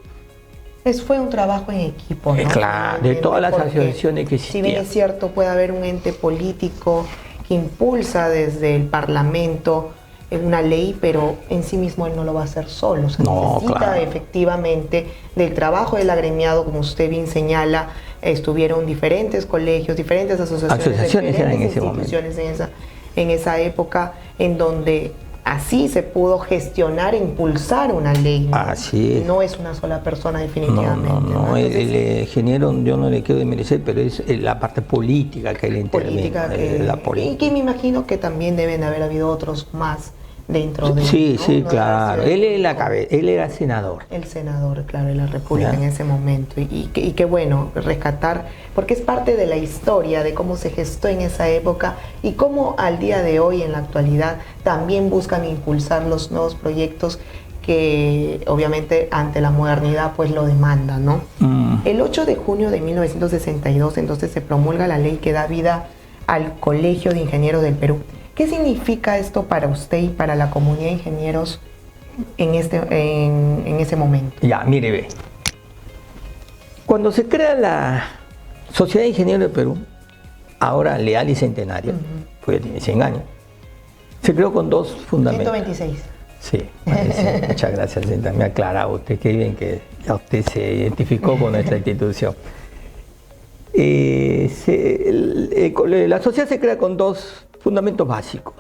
fue un trabajo en equipo, ¿no? Claro, de todas las asociaciones que existían. Si bien es cierto, puede haber un ente político que impulsa desde el Parlamento una ley, pero en sí mismo él no lo va a hacer solo. Se necesita efectivamente del trabajo del agremiado, como usted bien señala. Estuvieron diferentes colegios, diferentes asociaciones eran en ese momento, en esa época, en donde así se pudo gestionar e impulsar una ley, ¿no? Así es. No es una sola persona, definitivamente. No. El ingeniero, yo no le quiero desmerecer, pero es la parte política que él interviene. Y que me imagino que también deben haber habido otros más dentro de... Sí, ¿no? sí, No claro. era Él era él era senador. el senador, claro, de la República Ya. en ese momento. Y qué bueno rescatar, porque es parte de la historia de cómo se gestó en esa época y cómo al día de hoy, en la actualidad, también buscan impulsar los nuevos proyectos que obviamente ante la modernidad pues lo demandan, ¿no? El 8 de junio de 1962 entonces se promulga la ley que da vida al Colegio de Ingenieros del Perú. ¿Qué significa esto para usted y para la comunidad de ingenieros en ese momento? Ya, mire, ve. Cuando se crea la Sociedad de Ingenieros del Perú, ahora leal y centenaria, porque tiene 100 años, se creó con dos fundamentos. 126. Sí, parece. Muchas gracias, Cinta. Me ha aclarado usted, qué bien que ya usted se identificó con nuestra institución. La sociedad se crea con dos fundamentos básicos,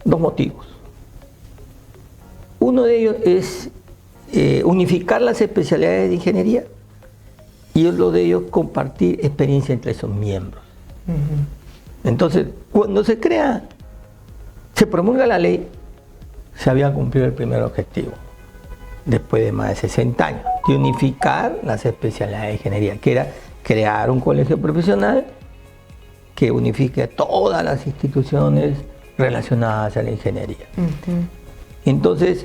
dos motivos. Uno de ellos es unificar las especialidades de ingeniería y otro de ellos compartir experiencia entre sus miembros. Entonces, cuando se promulga la ley, se había cumplido el primer objetivo, después de más de 60 años, de unificar las especialidades de ingeniería, que era crear un colegio profesional que unifique a todas las instituciones relacionadas a la ingeniería. Entonces,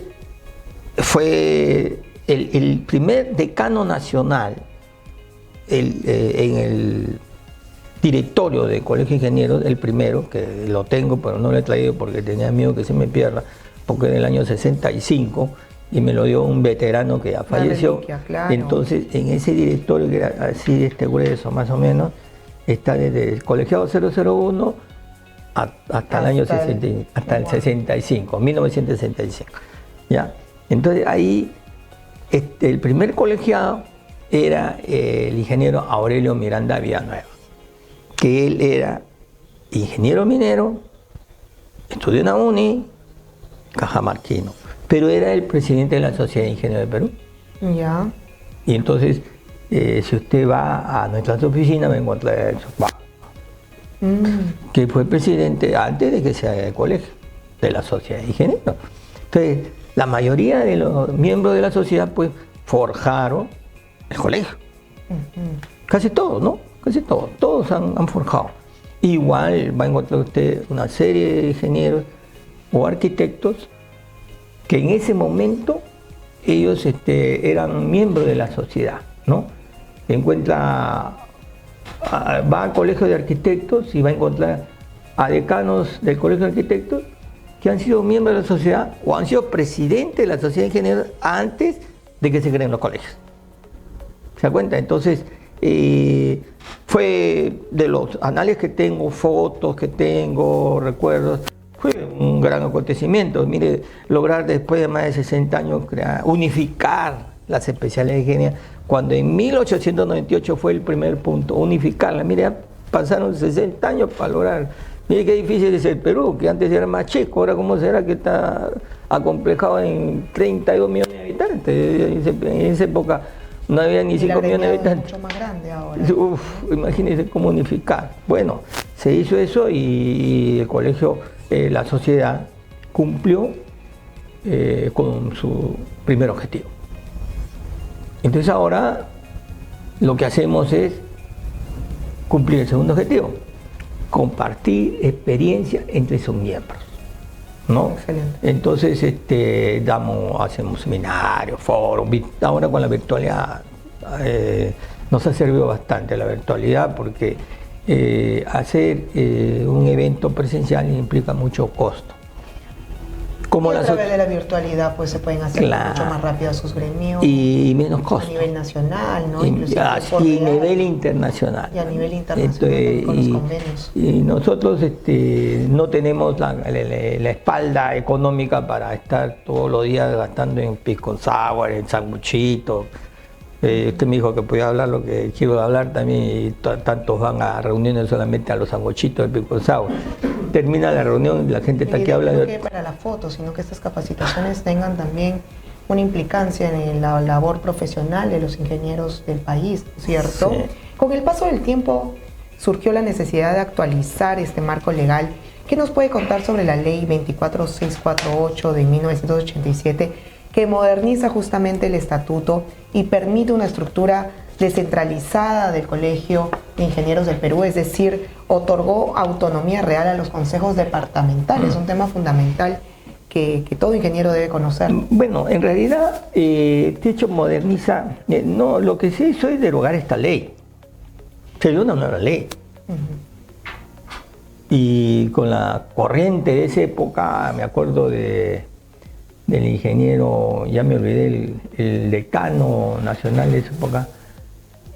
fue el primer decano nacional en el directorio de Colegio de Ingenieros, el primero, que lo tengo, pero no lo he traído porque tenía miedo que se me pierda, porque en el año 65 y me lo dio un veterano que ya falleció. Reliquia, claro. Entonces, en ese directorio, que era así, grueso más o menos, está desde el colegiado 001 hasta el año 65, 1965. ¿Ya? Entonces, ahí el primer colegiado era el ingeniero Aurelio Miranda Villanueva, que él era ingeniero minero, estudió en la UNI, cajamarquino, pero era el presidente de la Sociedad de Ingenieros del Perú. Ya. Y entonces, si usted va a nuestras oficinas, va a encontrar a eso, que fue presidente antes de que se haga el colegio de la Sociedad de Ingenieros. Entonces, la mayoría de los miembros de la sociedad pues forjaron el colegio. Casi todos, ¿no? Casi todos han forjado. Igual va a encontrar usted una serie de ingenieros o arquitectos que en ese momento ellos eran miembros de la sociedad, ¿no? Va al colegio de arquitectos y va a encontrar a decanos del colegio de arquitectos que han sido miembros de la sociedad o han sido presidentes de la sociedad de ingenieros antes de que se creen los colegios. ¿Se da cuenta? Entonces, fue de los análisis que tengo, fotos que tengo, recuerdos, fue un gran acontecimiento. Mire, lograr después de más de 60 años unificar las especialidades de ingeniería, cuando en 1898 fue el primer punto, unificarla. Mire, ya pasaron 60 años para lograr. Mire qué difícil es el Perú, que antes era más chico, ahora cómo será que está acomplejado en 32 millones de habitantes. En esa época no había ni 5 millones de habitantes. Mucho más grande ahora. Imagínense cómo unificar. Bueno, se hizo eso y el colegio, la sociedad, cumplió con su primer objetivo. Entonces ahora lo que hacemos es cumplir el segundo objetivo, compartir experiencia entre sus miembros, ¿no? Excelente. Entonces hacemos seminarios, foros, ahora con la virtualidad nos ha servido bastante la virtualidad porque hacer un evento presencial implica mucho costo. Como y a través de la virtualidad pues se pueden hacer mucho más rápido sus gremios y menos costo a nivel nacional, ¿no? Y a nivel internacional. Y a nivel internacional con los convenios. Y nosotros no tenemos la espalda económica para estar todos los días gastando en pisco sour, en sanguchitos. Usted me dijo que podía hablar lo que quiero hablar también y tantos van a reuniones solamente a los sanguchitos de pisco sour. Termina la reunión y la gente está aquí hablando. No que para la foto, sino que estas capacitaciones tengan también una implicancia en la labor profesional de los ingenieros del país, ¿cierto? Sí. Con el paso del tiempo surgió la necesidad de actualizar este marco legal ¿Qué nos puede contar sobre la ley 24648 de 1987 que moderniza justamente el estatuto y permite una estructura descentralizada del Colegio de Ingenieros del Perú, es decir, otorgó autonomía real a los consejos departamentales, un tema fundamental que todo ingeniero debe conocer? Bueno, en realidad, este hecho moderniza, no, lo que se hizo es derogar esta ley. Se dio una nueva ley. Y con la corriente de esa época, me acuerdo del ingeniero, ya me olvidé, el decano nacional de esa época,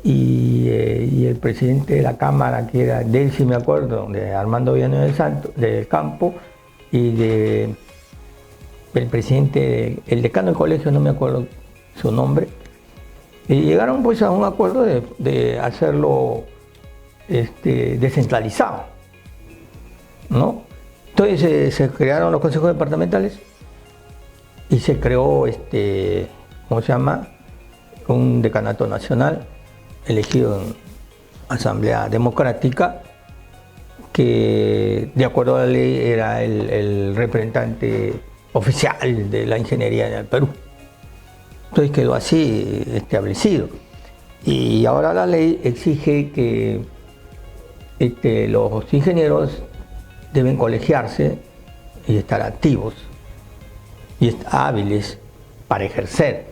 y el presidente de la Cámara, que era de él, sí me acuerdo, de Armando Villanueva del Campo, y el presidente, el decano del colegio, no me acuerdo su nombre, y llegaron pues a un acuerdo de hacerlo descentralizado, ¿no? Entonces se crearon los consejos departamentales y se creó, ¿cómo se llama? Un decanato nacional elegido en asamblea democrática, que de acuerdo a la ley era el representante oficial de la ingeniería en el Perú. Entonces quedó así establecido. Y ahora la ley exige que los ingenieros deben colegiarse y estar activos y hábiles para ejercer.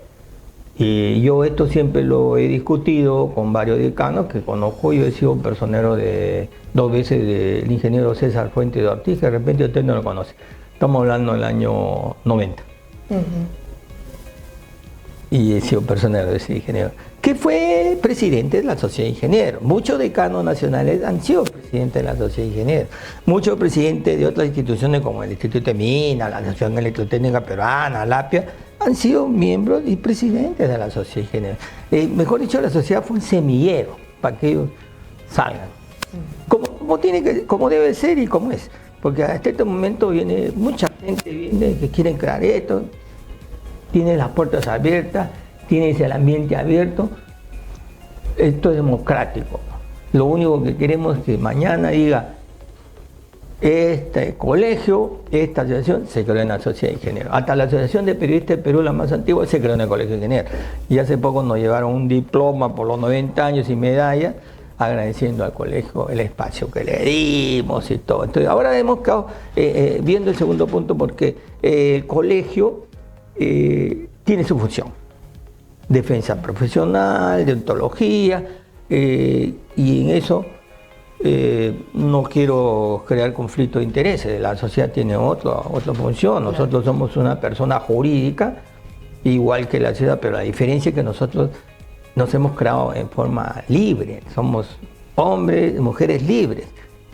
Y yo esto siempre lo he discutido con varios decanos que conozco. Yo he sido personero 2 veces del ingeniero César Fuentes de Ortiz, que de repente usted no lo conoce. Estamos hablando del año 90. Y he sido personero de ese ingeniero, que fue presidente de la Sociedad de Ingenieros. Muchos decanos nacionales han sido presidentes de la Sociedad de Ingenieros. Muchos presidentes de otras instituciones como el Instituto de Minas, la Asociación Electrotécnica Peruana, la APIA, han sido miembros y presidentes de la Sociedad de Ingenieros. Mejor dicho, la sociedad fue un semillero para que ellos salgan. Como debe ser y como es. Porque hasta este momento viene mucha gente que quiere crear esto, tiene las puertas abiertas, tienes el ambiente abierto. Esto es democrático. Lo único que queremos es que mañana diga, este colegio, esta asociación se creó en la Sociedad de Ingenieros. Hasta la Asociación de Periodistas de Perú, la más antigua, se creó en el Colegio de Ingenieros. Y hace poco nos llevaron un diploma por los 90 años y medalla, agradeciendo al colegio el espacio que le dimos y todo. Entonces ahora hemos quedado viendo el segundo punto, porque el colegio tiene su función: defensa profesional, deontología, y en eso no quiero crear conflicto de intereses. La sociedad tiene otra función. Nosotros somos una persona jurídica, igual que la ciudad, pero la diferencia es que nosotros nos hemos creado en forma libre. Somos hombres y mujeres libres.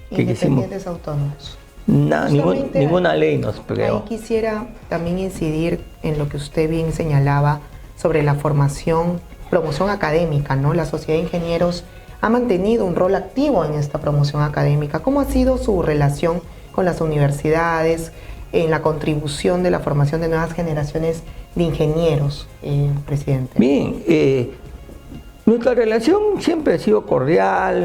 Independientes, autónomos. Ninguna ley nos creó. Ahí quisiera también incidir en lo que usted bien señalaba sobre la formación, promoción académica, ¿no? La Sociedad de Ingenieros ha mantenido un rol activo en esta promoción académica. ¿Cómo ha sido su relación con las universidades en la contribución de la formación de nuevas generaciones de ingenieros, presidente? Bien, nuestra relación siempre ha sido cordial,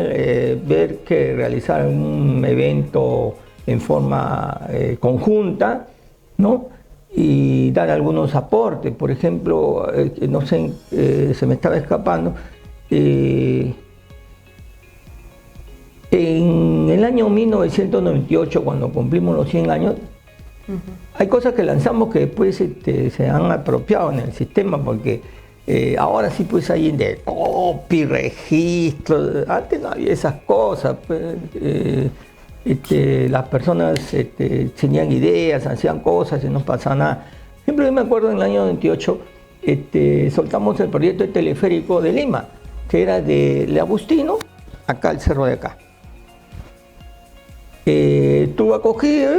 ver que realizar un evento en forma conjunta, ¿no? Y dar algunos aportes. Por ejemplo, no sé, se me estaba escapando, en el año 1998, cuando cumplimos los 100 años, hay cosas que lanzamos que después se han apropiado en el sistema, porque ahora sí pues hay de copy, registro. Antes no había esas cosas, pues, las personas tenían ideas, hacían cosas y no pasaba nada. Siempre yo me acuerdo en el año 98 soltamos el proyecto de teleférico de Lima, que era de Agustino, acá el cerro de acá. Estuvo acogido,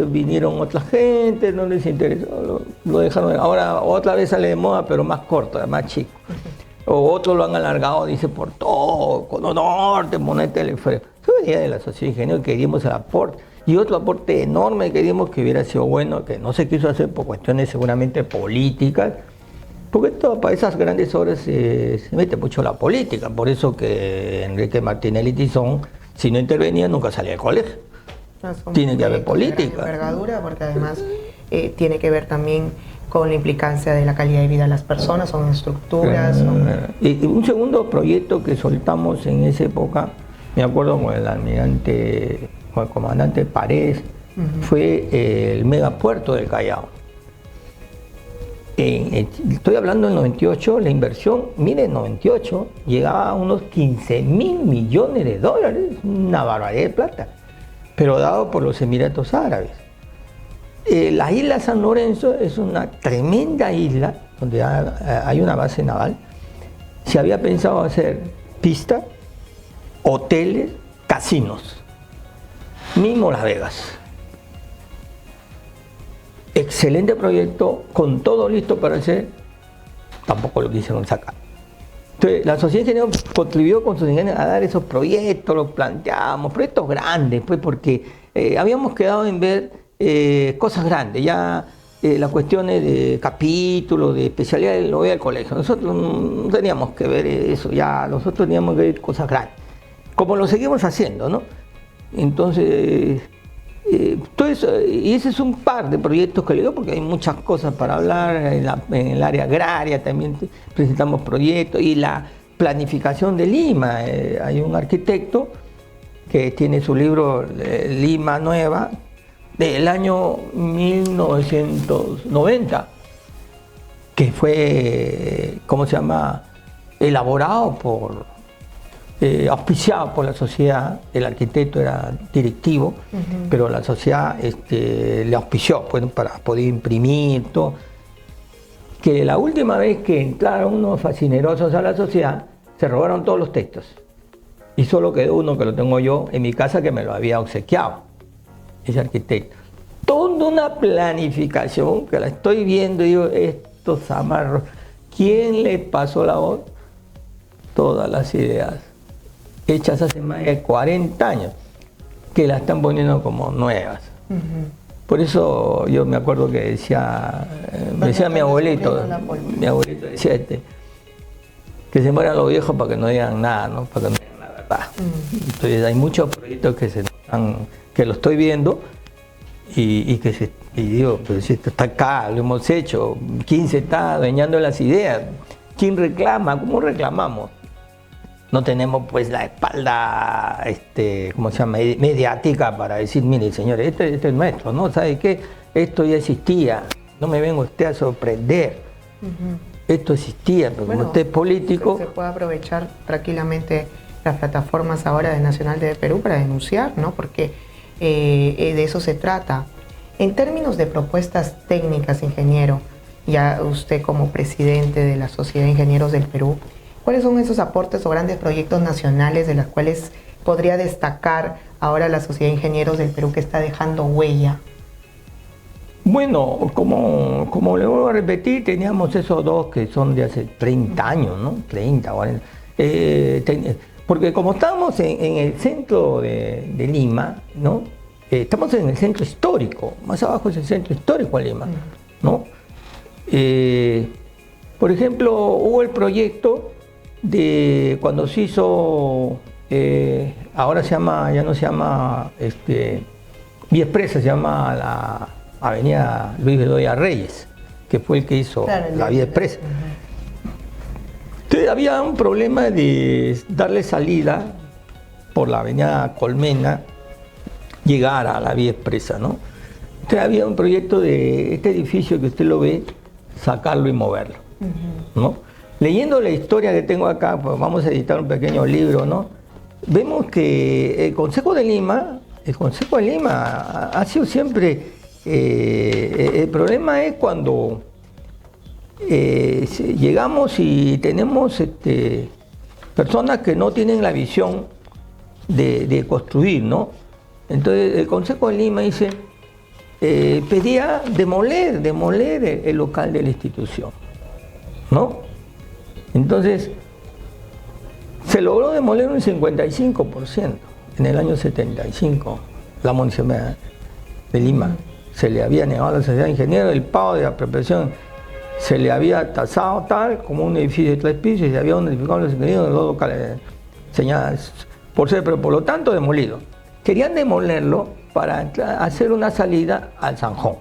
vinieron otra gente, no les interesó, lo dejaron. Ahora otra vez sale de moda, pero más corto, más chico. O otros lo han alargado, dice, por todo, con norte, poner teleférico. Eso venía de la Sociedad de Ingenieros, queríamos el aporte. Y otro aporte enorme que queríamos, que hubiera sido bueno, que no se quiso hacer por cuestiones seguramente políticas, porque para esas grandes obras se mete mucho la política. Por eso que Enrique Martinelli Tizón, si no intervenía, nunca salía del colegio. tiene que haber política. De gran envergadura, porque además tiene que ver también con la implicancia de la calidad de vida de las personas, son estructuras. Y un segundo proyecto que soltamos en esa época, me acuerdo con el almirante, con el comandante Paredes, fue el megapuerto del Callao. Estoy hablando del 98, la inversión, miren, en 98 llegaba a unos 15.000 millones de dólares, una barbaridad de plata, pero dado por los Emiratos Árabes. La isla San Lorenzo es una tremenda isla donde hay una base naval. Se había pensado hacer pistas, hoteles, casinos, mismo Las Vegas. Excelente proyecto, con todo listo para hacer, tampoco lo quisieron sacar. Entonces, la sociedad de ingenieros contribuyó con sus ingenieros a dar esos proyectos, los planteamos, proyectos grandes, pues, porque habíamos quedado en ver cosas grandes, ya las cuestiones de capítulos, de especialidades, lo veía el colegio. Nosotros no teníamos que ver eso, ya nosotros teníamos que ver cosas grandes, como lo seguimos haciendo, ¿no? Entonces, y ese es un par de proyectos que le digo, porque hay muchas cosas para hablar. En el área agraria también presentamos proyectos, y la planificación de Lima. Hay un arquitecto que tiene su libro Lima Nueva del año 1990, que fue, ¿cómo se llama?, elaborado auspiciado por la sociedad. El arquitecto era directivo, pero la sociedad le auspició, pues, para poder imprimir todo. Que la última vez que entraron unos fascinerosos a la sociedad, se robaron todos los textos. Y solo quedó uno, que lo tengo yo en mi casa, que me lo había obsequiado, ese arquitecto. Toda una planificación que la estoy viendo y digo, estos amarros, ¿quién le pasó la voz? Todas las ideas hechas hace más de 40 años, que la están poniendo como nuevas. Por eso yo me acuerdo que decía mi abuelito decía que se mueran los viejos para que no digan nada, ¿no? Para que no digan la verdad. Entonces hay muchos proyectos que lo estoy viendo y digo, pero si esto está acá, lo hemos hecho, ¿quién se está adueñando de las ideas? ¿Quién reclama? ¿Cómo reclamamos? No tenemos, pues, la espalda, ¿cómo se llama?, mediática para decir, mire, señores, esto es nuestro, ¿no? ¿Sabe qué? Esto ya existía, no me venga usted a sorprender. Esto existía, pero como usted es político... Se puede aprovechar tranquilamente las plataformas ahora de Nacional TV Perú para denunciar, ¿no? Porque de eso se trata. En términos de propuestas técnicas, ingeniero, ya usted como presidente de la Sociedad de Ingenieros del Perú, ¿cuáles son esos aportes o grandes proyectos nacionales de los cuales podría destacar ahora la Sociedad de Ingenieros del Perú que está dejando huella? Bueno, como le vuelvo a repetir, teníamos esos dos que son de hace 30 años, ¿no? 30, 40. Porque como estamos en el centro de Lima, ¿no? Estamos en el centro histórico, más abajo es el centro histórico de Lima, ¿no? Por ejemplo, hubo el proyecto de cuando se hizo, ahora se llama, ya no se llama Vía Expresa, se llama la Avenida Luis Bedoya Reyes, que fue el que hizo la Vía Expresa. Entonces había un problema de darle salida por la Avenida Colmena, llegar a la Vía Expresa, ¿no? Entonces había un proyecto de este edificio que usted lo ve, sacarlo y moverlo, ¿no? Leyendo la historia que tengo acá, pues vamos a editar un pequeño libro, ¿no? Vemos que el Consejo de Lima ha sido siempre... el problema es cuando llegamos y tenemos personas que no tienen la visión de construir, ¿no? Entonces el Consejo de Lima pedía demoler el local de la institución, ¿no? Entonces, se logró demoler un 55% en el año 75, la municipalidad de Lima. Se le había negado a la Sociedad de Ingenieros el pago de la apropiación, se le había tasado tal como un edificio de 3 pisos y se había notificado a los ingenieros de los locales señalados pero por lo tanto demolido. Querían demolerlo para hacer una salida al Zanjón.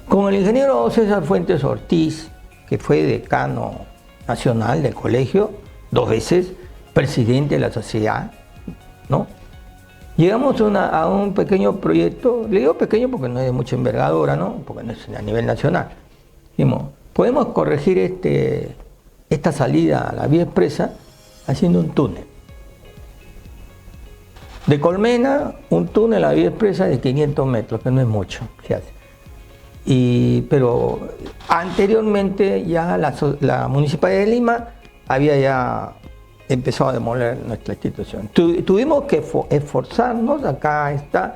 Con el ingeniero César Fuentes Ortiz, que fue decano nacional del colegio, 2 veces presidente de la sociedad, ¿no? Llegamos a un pequeño proyecto, le digo pequeño porque no es de mucha envergadura, ¿no? Porque no es a nivel nacional. Dijimos, podemos corregir esta salida a la vía expresa haciendo un túnel. De Colmena, un túnel a la vía expresa de 500 metros, que no es mucho, se hace. Pero anteriormente ya la Municipalidad de Lima había ya empezado a demoler nuestra institución. Tuvimos que esforzarnos, acá está,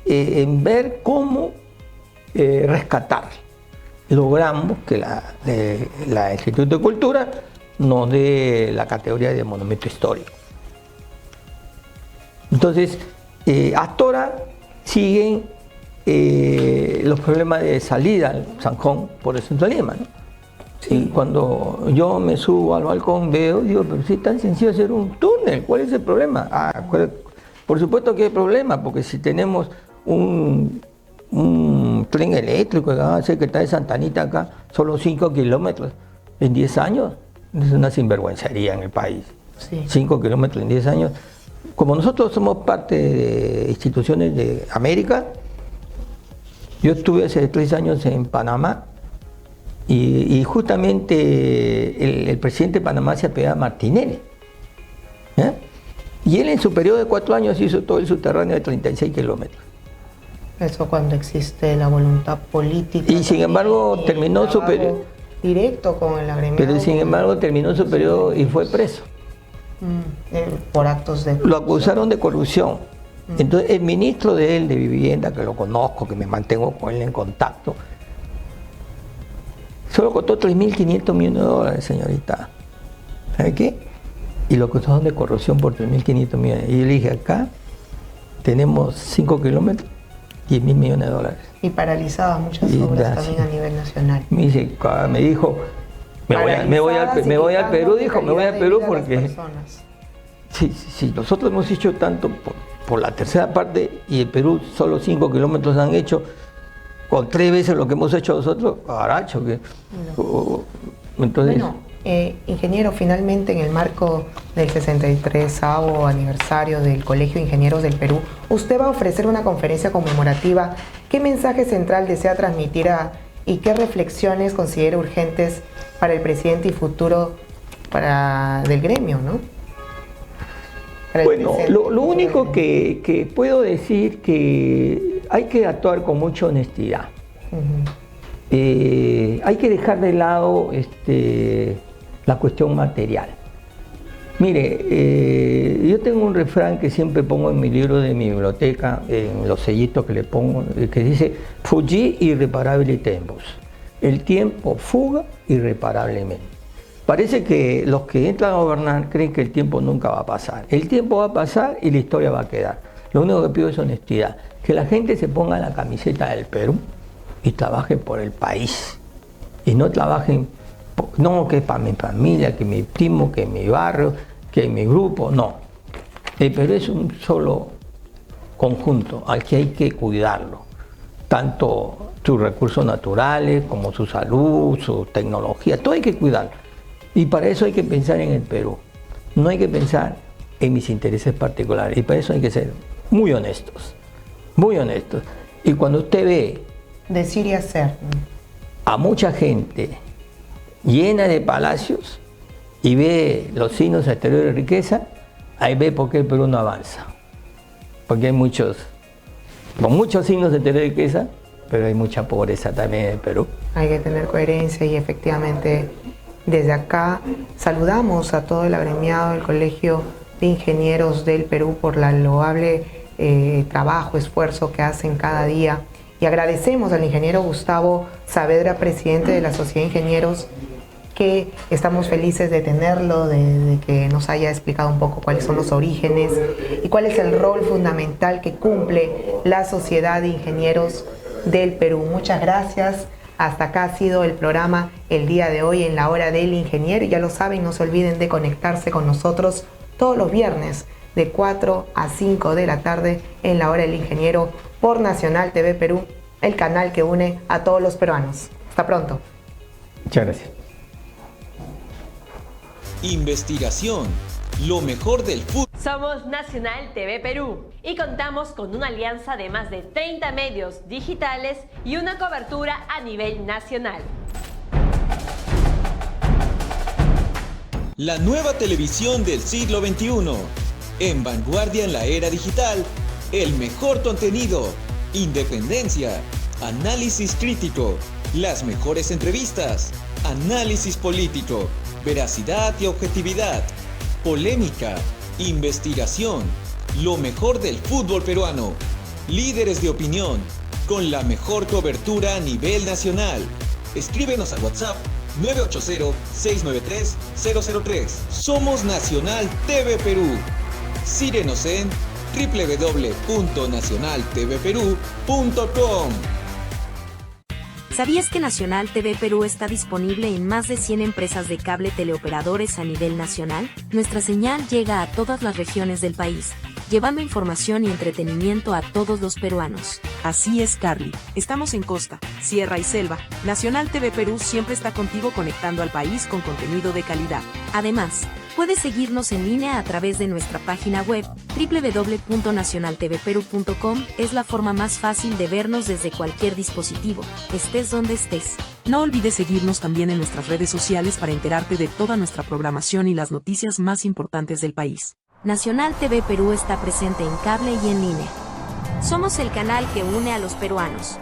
en ver cómo rescatar. Logramos que la Instituto de Cultura nos dé la categoría de monumento histórico. Entonces, hasta ahora siguen los problemas de salida al Zanjón por el centro de Lima, ¿no? Sí. Y cuando yo me subo al balcón veo, digo, pero si es tan sencillo hacer un túnel, ¿cuál es el problema? Por supuesto que hay problema, porque si tenemos un tren eléctrico que está de Santa Anita acá, solo 5 kilómetros en 10 años, es una sinvergüencería en el país. Sí. 5 kilómetros en 10 años. Como nosotros somos parte de instituciones de América, yo estuve hace 3 años en Panamá y justamente el presidente de Panamá se apellidaba Martinelli. Y él en su periodo de 4 años hizo todo el subterráneo de 36 kilómetros. Eso cuando existe la voluntad política. Y sin embargo terminó su periodo. Directo con el agremiado. Pero sin embargo terminó su periodo y fue preso. Por actos de... Lo acusaron de corrupción. Entonces el ministro de él de Vivienda, que lo conozco, que me mantengo con él en contacto, solo costó $3.500 millones, señorita. ¿Sabe qué? Y lo acusaron de corrupción por 3.500 millones. Y yo le dije, acá tenemos 5 kilómetros, $10.000 millones. Y paralizadas muchas obras también a nivel nacional. Me dijo, me voy al Perú, dijo, me voy al Perú porque... Sí, nosotros hemos hecho tanto por la tercera parte y el Perú solo 5 kilómetros han hecho, con 3 veces lo que hemos hecho nosotros, caracho. Entonces, bueno, ingeniero, finalmente en el marco del 63º aniversario del Colegio de Ingenieros del Perú, usted va a ofrecer una conferencia conmemorativa. ¿Qué mensaje central desea transmitir y qué reflexiones considera urgentes para el presente y futuro del gremio, ¿no? Bueno, lo único que puedo decir que hay que actuar con mucha honestidad. Hay que dejar de lado la cuestión material. Mire, yo tengo un refrán que siempre pongo en mi libro de mi biblioteca, en los sellitos que le pongo, que dice: Fuggi irreparabili tempus. El tiempo fuga irreparablemente. Parece que los que entran a gobernar creen que el tiempo nunca va a pasar. El tiempo va a pasar y la historia va a quedar. Lo único que pido es honestidad. Que la gente se ponga la camiseta del Perú y trabaje por el país. Y no trabajen, no, que para mi familia, que mi primo, que mi barrio, que mi grupo, no. El Perú es un solo conjunto al que hay que cuidarlo. Tanto sus recursos naturales como su salud, su tecnología, todo hay que cuidarlo. Y para eso hay que pensar en el Perú. No hay que pensar en mis intereses particulares. Y para eso hay que ser muy honestos. Muy honestos. Y cuando usted ve... decir y hacer. A mucha gente llena de palacios y ve los signos exteriores de riqueza, ahí ve por qué el Perú no avanza. Porque hay muchos signos exteriores de riqueza, pero hay mucha pobreza también en el Perú. Hay que tener coherencia y efectivamente... Desde acá saludamos a todo el agremiado del Colegio de Ingenieros del Perú por la loable trabajo, esfuerzo que hacen cada día. Y agradecemos al ingeniero Gustavo Saavedra, presidente de la Sociedad de Ingenieros, que estamos felices de tenerlo, de que nos haya explicado un poco cuáles son los orígenes y cuál es el rol fundamental que cumple la Sociedad de Ingenieros del Perú. Muchas gracias. Hasta acá ha sido el programa el día de hoy en la Hora del Ingeniero. Ya lo saben, no se olviden de conectarse con nosotros todos los viernes de 4 a 5 de la tarde en la hora del ingeniero por Nacional TV Perú, el canal que une a todos los peruanos. Hasta pronto. Muchas gracias. Investigación, lo mejor del fútbol. Somos Nacional TV Perú y contamos con una alianza de más de 30 medios digitales y una cobertura a nivel nacional. La nueva televisión del siglo XXI. En vanguardia en la era digital. El mejor contenido. Independencia. Análisis crítico. Las mejores entrevistas. Análisis político. Veracidad y objetividad. Polémica. Investigación. Lo mejor del fútbol peruano. Líderes de opinión. Con la mejor cobertura a nivel nacional. Escríbenos a WhatsApp 980-693-003. Somos Nacional TV Perú. Síguenos en www.nacionaltvperú.com. ¿Sabías que Nacional TV Perú está disponible en más de 100 empresas de cable teleoperadores a nivel nacional? Nuestra señal llega a todas las regiones del país, llevando información y entretenimiento a todos los peruanos. Así es, Carly. Estamos en costa, sierra y selva. Nacional TV Perú siempre está contigo conectando al país con contenido de calidad. Además, puedes seguirnos en línea a través de nuestra página web www.nacionaltvperú.com. Es la forma más fácil de vernos desde cualquier dispositivo, estés donde estés. No olvides seguirnos también en nuestras redes sociales para enterarte de toda nuestra programación y las noticias más importantes del país. Nacional TV Perú está presente en cable y en línea. Somos el canal que une a los peruanos.